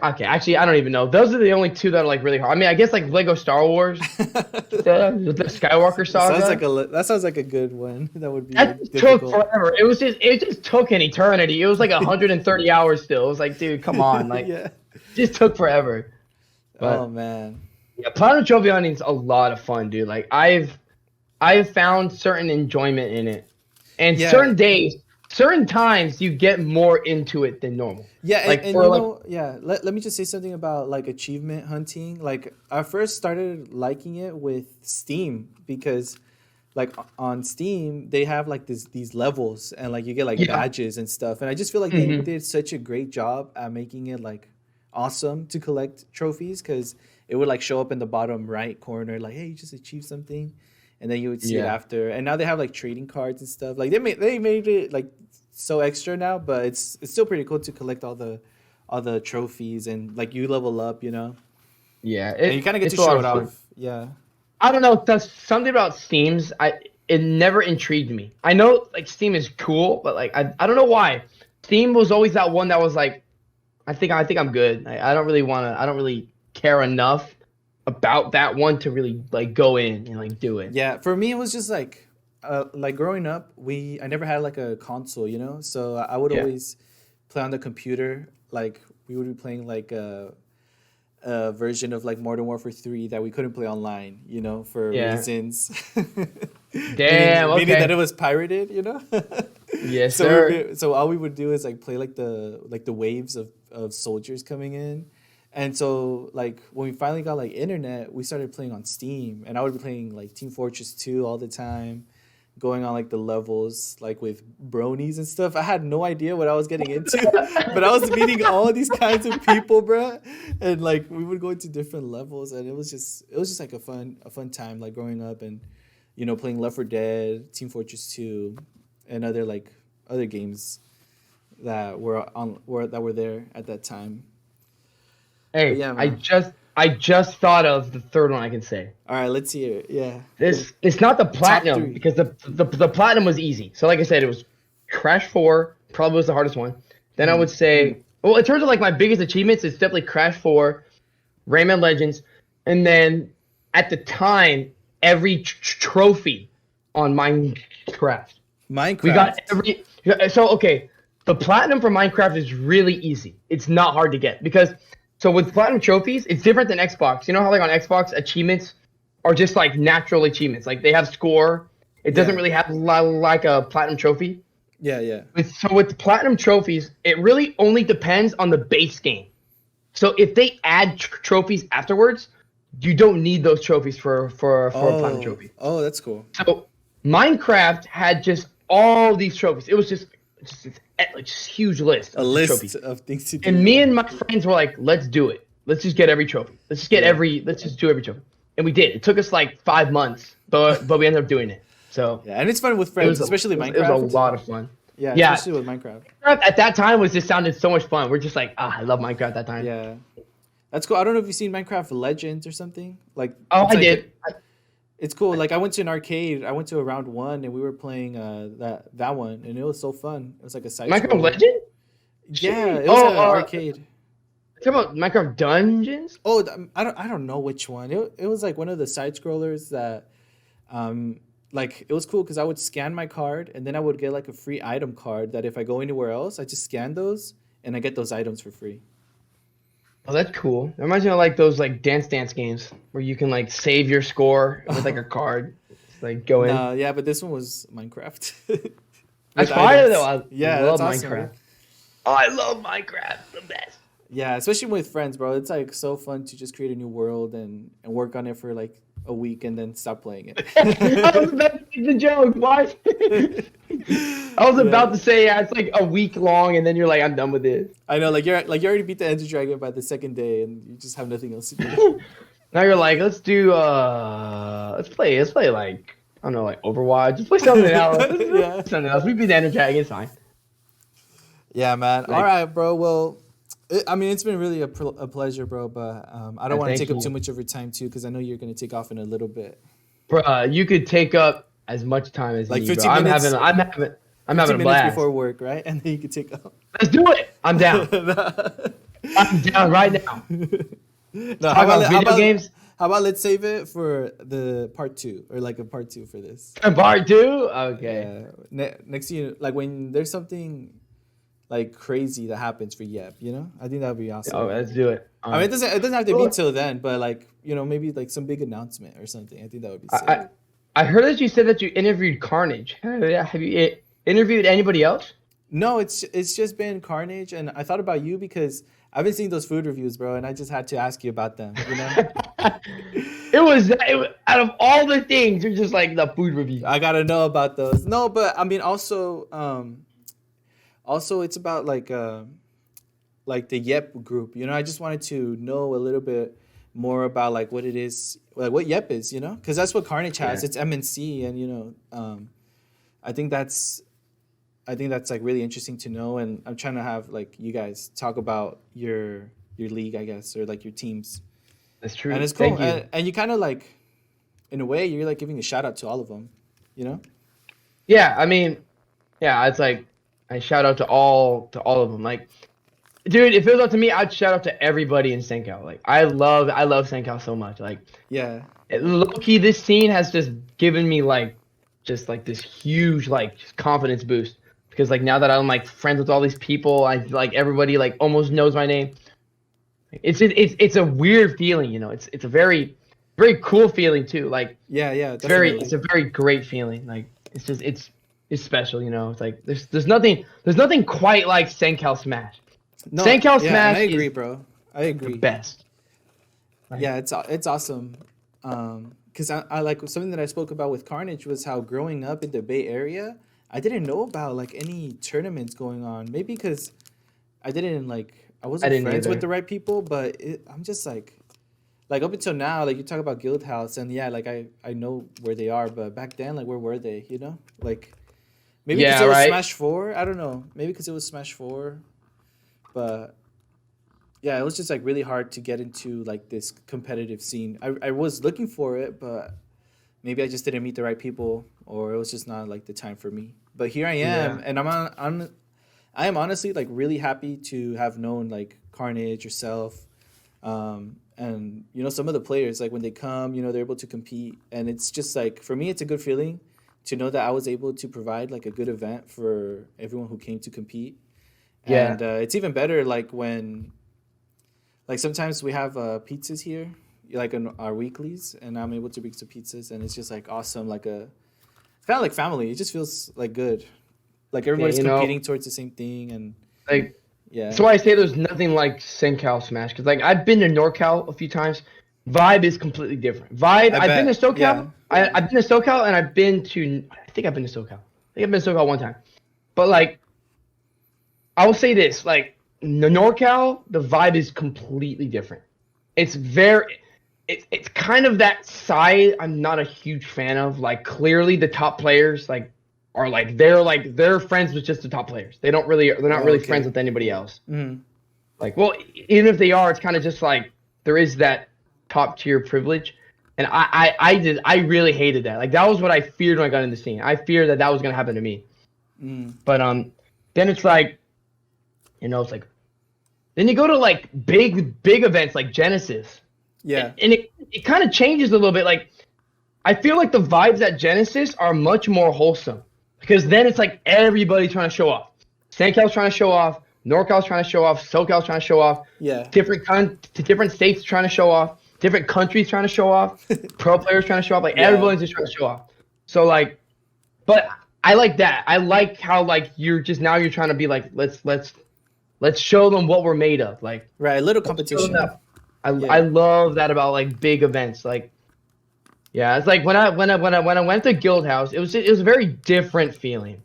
okay. Actually, I don't even know. Those are the only two that are like really hard. I mean, I guess like Lego Star Wars, the Skywalker Saga. That sounds like a good one. That would be. That took forever. It just took an eternity. It was like 130 hours still. It was like, dude, come on, like, it just took forever. But, oh man. Yeah, Platinum Trophy Hunting is a lot of fun, dude. Like I've found certain enjoyment in it, and certain days, certain times, you get more into it than normal. Yeah, like let me just say something about like achievement hunting. Like I first started liking it with Steam because, like on Steam they have like these levels and like you get like badges and stuff, and I just feel like they did such a great job at making it like awesome to collect trophies because it would like show up in the bottom right corner, like, hey, you just achieved something, and then you would see it after. And now they have like trading cards and stuff. Like they made it like so extra now, but it's still pretty cool to collect all the trophies and like you level up, you know. Yeah, and you kind of get to show it off. Yeah. I don't know. That's something about Steam's. it never intrigued me. I know like Steam is cool, but like I don't know why. Steam was always that one that was like, I think I'm good. I don't really want to. I don't really care enough about that one to really like go in and like do it. Yeah, for me it was just like growing up, I never had like a console, you know, so I would Yeah. always play on the computer. Like we would be playing like a version of like Modern Warfare 3 that we couldn't play online, you know, for Yeah. reasons. Damn. Meaning that Okay. it was pirated, you know. Yes, So sir. so all we would do is like play like the waves of soldiers coming in. And so like when we finally got like internet, we started playing on Steam, and I would be playing like Team Fortress 2 all the time, going on like the levels like with bronies and stuff. I had no idea what I was getting into, but I was meeting all these kinds of people, bruh. And like we would go into different levels, and it was just like a fun time like growing up, and you know, playing Left 4 Dead, Team Fortress 2, and other games that were there at that time. But Hey, yeah, I man. just I just thought of the third one I can say. All right, let's hear it. Yeah. This it's not the Top platinum three. because the platinum was easy. So like I said, it was Crash 4 probably was the hardest one. Then I Mm-hmm. would say, well, in terms of like my biggest achievements, it's definitely Crash 4, Rayman Legends, and then at the time, every trophy on Minecraft. We got Minecraft. every so okay. The platinum for Minecraft is really easy. It's not hard to get because so with platinum trophies, it's different than Xbox. You know how like on Xbox achievements are just like natural achievements. Like they have score. It doesn't Yeah. really have like a platinum trophy. Yeah, yeah. With platinum trophies, it really only depends on the base game. So if they add trophies afterwards, you don't need those trophies for a platinum Oh, trophy. oh, that's cool. So Minecraft had just all these trophies. It was just this like just huge list A of just trophies. list of things to do. And me Yeah. and my friends were like, let's do it. Let's just get every trophy. Yeah. Let's just do every trophy. And we did. It took us like 5 months, but we ended up doing it. So Yeah, and it's fun with it friends, was especially it was a Minecraft. lot of fun. Yeah, Yeah. especially with Minecraft. At that time was just sounded so much fun. We're just like, I love Minecraft at that time. Yeah. That's cool. I don't know if you've seen Minecraft Legends or something. Like Oh, it's I like did. it's cool. Like I went to an arcade. I went to a round one, and we were playing that one, and it was so fun. It was like a side Minecraft scroller. Legend? Yeah, Shit. it was Oh, an arcade. talk about Minecraft Dungeons? Oh, I don't know which one. It was like one of the side scrollers that like it was cool because I would scan my card, and then I would get like a free item card that if I go anywhere else, I just scan those and I get those items for free. Oh, that's cool. It reminds me of like those like Dance games where you can like save your score with like a card. Just, like go in. Nah, yeah, but this one was Minecraft That's with fire items. though. I Yeah, love that's awesome, Minecraft. right? Oh, I love Minecraft. The best. Yeah, especially with friends, bro. It's like so fun to just create a new world and work on it for like a week and then stop playing I was it. about to make the joke. Why? I was Yeah. about to say yeah, it's like a week long, and then you're like, I'm done with this. I know, like you already beat the Ender Dragon by the second day, and you just have nothing else to do. Now you're like, let's play like I don't know, like Overwatch. Let's play something else. Let's Yeah, play something else. We beat the Ender Dragon. It's fine. yeah, man. All Like, right, bro. Well, I mean, it's been really a pleasure, bro. But I don't want to thank take up too you. much of your time too, because I know you're gonna take off in a little bit. You could take up as much time as Like you need, bro. 15 minutes, I'm having 15 a minutes blast. before work, right? And then you can take off. Let's do it. I'm down. I'm down right now. No, Talk about video games. how about let's save it for the part two, or like a part two for this. Part two. Okay. Yeah. Next year, like when there's something like crazy that happens for Yep, you know, I think that would be awesome. Oh, let's do it. I mean, it doesn't have to be till then, but like you know, maybe like some big announcement or something. I think that would be sick. I heard that you said that you interviewed Carnage. Have you interviewed anybody else? No, it's just been Carnage, and I thought about you because I've been seeing those food reviews, bro, and I just had to ask you about them. You know, It was out of all the things, you're just like the food review. I gotta know about those. No, but I mean, also it's about like the Yep group. You know, I just wanted to know a little bit more about like what it is, like what Yep is. You know, because that's what Carnage has. Yeah. It's MNC, and you know, I think that's like really interesting to know, and I'm trying to have like you guys talk about your league, I guess, or like your teams, That's true. and it's cool. Thank you. And you kind of like, in a way, you're like giving a shout out to all of them. you know? Yeah, I mean, yeah, it's like I shout out to all of them. Like, dude, if it was up to me, I'd shout out to everybody in CenCal. Like, I love CenCal so much. Like, Yeah. low key, this scene has just given me like, just like this huge like just confidence boost because like now that I'm like friends with all these people, I like everybody like almost knows my name. It's a weird feeling, you know. It's a very cool feeling too. Like, Yeah, yeah, it's definitely. a very great feeling. Like, it's just it's special, you know. It's like there's nothing quite like CenCal Smash. No, CenCal yeah, and I Smash agree, is bro. I the agree. best. Like, Yeah, it's awesome. Because I like something that I spoke about with Carnage was how growing up in the Bay Area, I didn't know about like any tournaments going on. Maybe because I didn't like I I wasn't didn't friends with the either. right people, but I'm just like up until now, like you talk about Guild House, and yeah, like I know where they are, but back then, like where were they? You know, like maybe because Yeah, it was right. Smash Four. I don't know. Maybe because it was Smash Four, but yeah, it was just like really hard to get into like this competitive scene. I was looking for it, but maybe I just didn't meet the right people, or it was just not like the time for me. But here I am, Yeah. and I am honestly like really happy to have known like Carnage yourself, and you know some of the players like when they come, you know they're able to compete, and it's just like for me it's a good feeling to know that I was able to provide like a good event for everyone who came to compete, Yeah. and it's even better like when like sometimes we have pizzas here, like in our weeklies, and I'm able to bring some pizzas, and it's just like awesome, like a kind of like family. It just feels like good, like Yeah, everybody's you know, competing towards the same thing, and like yeah, that's why I say there's nothing like CenCal Smash because like I've been to NorCal a few times. Vibe is completely different. Vibe. I I've been to bet, yeah, SoCal. I've been to SoCal and I've been to. I think I've been to SoCal. I think I've been to SoCal one time. But like, I will say this: like, the NorCal, the vibe is completely different. It's very. It's kind of that side I'm not a huge fan of. Like, clearly the top players like are like they're friends with just the top players. They're not oh, really friends okay, with anybody else. mm, Like, well, even if they are, it's kind of just like there is that top tier privilege, and I really hated that. Like, that was what I feared when I got in the scene. I feared that was gonna happen to me. mm, But then it's like, it's like then you go to like big events like Genesis, yeah, and it kind of changes a little bit. Like, I feel like the vibes at Genesis are much more wholesome because then it's like everybody trying to show off. SanCal's trying to show off. NorCal's trying to show off. SoCal's trying to show off. yeah, Different states trying to show off. Different countries trying to show off. Pro players trying to show off. Like, yeah, everyone's just trying to show off. So like, but I like that. I like how like you're trying to be like let's show them what we're made of. Like, right, a little let's show them competition, that. I yeah, love that about like big events. Like, yeah, it's like when I went to Guild House, it was a very different feeling.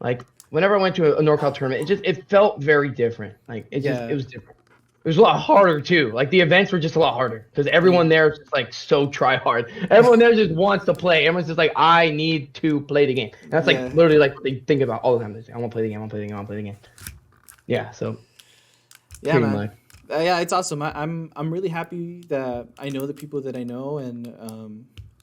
Like, whenever I went to a NorCal tournament, it felt very different. Like, it yeah, was different. It was a lot harder too. Like, the events were just a lot harder because everyone mm, there is just like so try hard. Everyone there just wants to play. Everyone's just like, I need to play the game. And that's like yeah. literally like what they think about all the time. They say, I want to play the game. I want to play the game. I want to play the game. Yeah. So Yeah, pretty man. much. Yeah, it's awesome. I'm really happy that I know the people that I know, and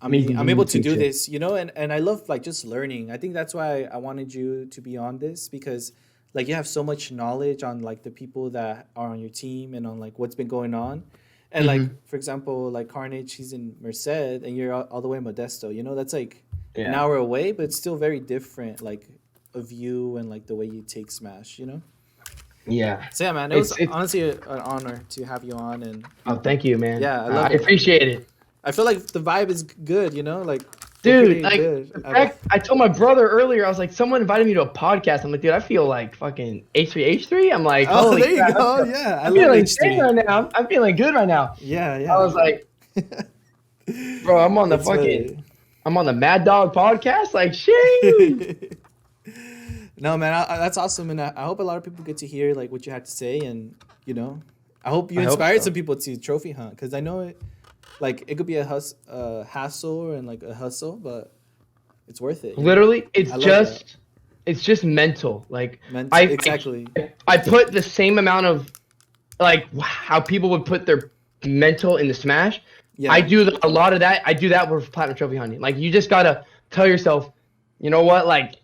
I'm able Me to too. do Too. this, you know, and I love like just learning. I think that's why I wanted you to be on this because like you have so much knowledge on like the people that are on your team and on like what's been going on. And like Hmm. for example, like Carnage, he's in Merced and you're all the way in Modesto. You know, that's like an Yeah. hour away, but it's still very different like of you and like the way you take Smash, you know? Yeah. So yeah, man, it was It's. honestly an honor to have you on, and Oh, thank you, man. yeah, I I love it. appreciate it. I feel like the vibe is good, you know, like we're Dude, pretty like, good in at it. fact, I told my brother earlier, I was like, someone invited me to a podcast. I'm like, dude, I feel like fucking H3H3. I'm like, Oh, holy there you crap, go. Yeah, I I'm love feeling insane H3. right now. I'm feeling good right now. Yeah, I was yeah. like, bro, That's funny. I'm on the Mad Dog podcast. Like, sheesh. No, man, that's awesome, and I hope a lot of people get to hear like what you had to say, and you know, I hope you I hope inspired so. some people to trophy hunt because I know it, like it could be a hassle and like a hustle, but it's worth it, you know. Literally, I love that. it's just mental. Like, Exactly. I put the same amount of like how people would put their mental in the Smash. Yeah. A lot of that. I do that with Platinum Trophy Hunting. Like, you just gotta tell yourself, you know what, like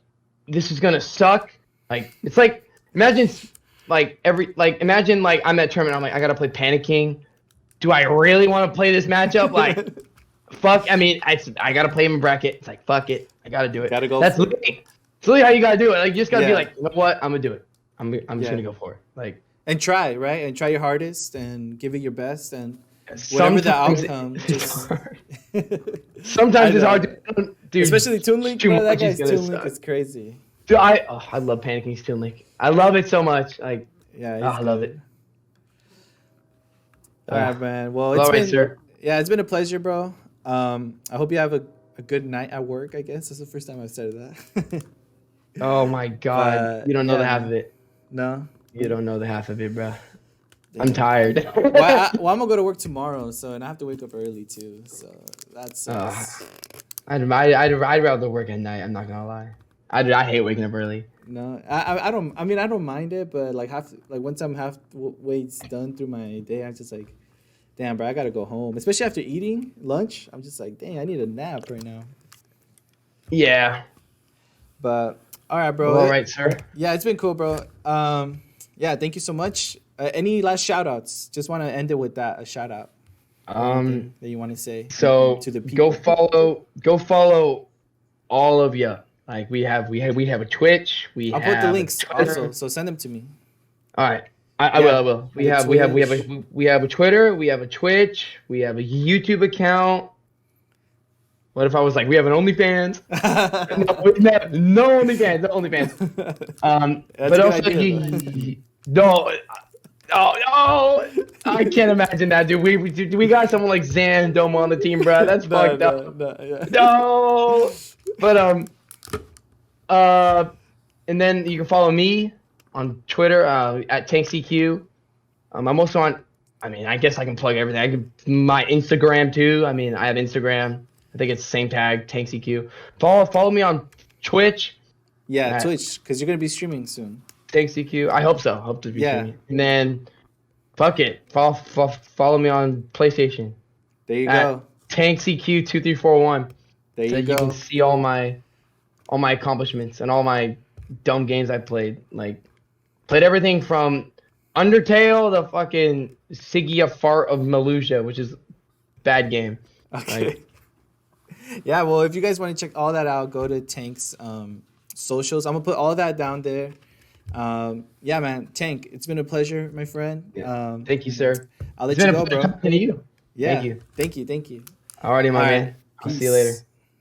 this is gonna suck. Like it's like imagine imagine like I'm at tournament. I'm like I gotta play Panic King. Do I really want to play this matchup? Like fuck. I mean I gotta play him in bracket. It's like fuck it. I gotta do it. Gotta go That's for it. literally, it's literally how you gotta do it. Like you just gotta be Yeah. like, you know what? I'm gonna do it. I'm just Yeah. gonna go for it. Like And try, right? And try your hardest and give it your best and whatever the sometimes outcome, it's just hard. Sometimes it's know. hard to dude. Especially Toon Link, bro. That guy's gonna Toon Link suck. is crazy. Dude, I love Panic King's Toon Link. I love it so much. Like Yeah, I love it. All right, man. Well, All it's right, been sir. yeah, it's been a pleasure, bro. I hope you have a good night at work. I guess that's the first time I've said that. Oh my god. You don't know the half of it. No. You don't know the half of it, bro. I'm tired. Well, I'm gonna go to work tomorrow, and I have to wake up early too. So that's. I'd rather work at night. I'm not gonna lie. I hate waking up early. No, I don't. I mean, I don't mind it, but like once I'm halfway done through my day, I'm just like, damn, bro, I gotta go home. Especially after eating lunch, I'm just like, dang, I need a nap right now. Yeah. But all right, bro. All right, sir. Yeah, it's been cool, bro. Yeah, thank you so much. Any last shout outs? Just want to end it with that, a shout out. That you want to say? So to the people. go follow all of you. Like we have a Twitch. I'll put the links also, so send them to me. All right. I will. We have a Twitter, we have a Twitch, we have a YouTube account. What if I was like, we have an OnlyFans? No OnlyFans, no OnlyFans. But also, no, I can't imagine that, dude. We got someone like Zandom on the team, bro. That's fucked up. No, but and then you can follow me on Twitter at TankCQ. I'm also on. I mean, I guess I can plug everything. My Instagram too. I mean, I have Instagram. I think it's the same tag, TankCQ. Follow me on Twitch. Yeah, Twitch, because you're gonna be streaming soon. TankCQ. I hope so. Hope to be streaming. And then, fuck it. Follow me on PlayStation. There you go. TankCQ2341. There you go. You can see all my accomplishments and all my dumb games I played. Like, played everything from Undertale to fucking Siggy a Fart of Malusia, which is bad game. Okay. Like, yeah, well, if you guys want to check all that out, go to Tank's socials. I'm gonna put all that down there. Yeah, man, Tank, it's been a pleasure, my friend. yeah. Thank you, sir. I'll let you go, bro. Talking to you. Yeah. Thank you. Thank you. Alrighty, my man. I'll see you later.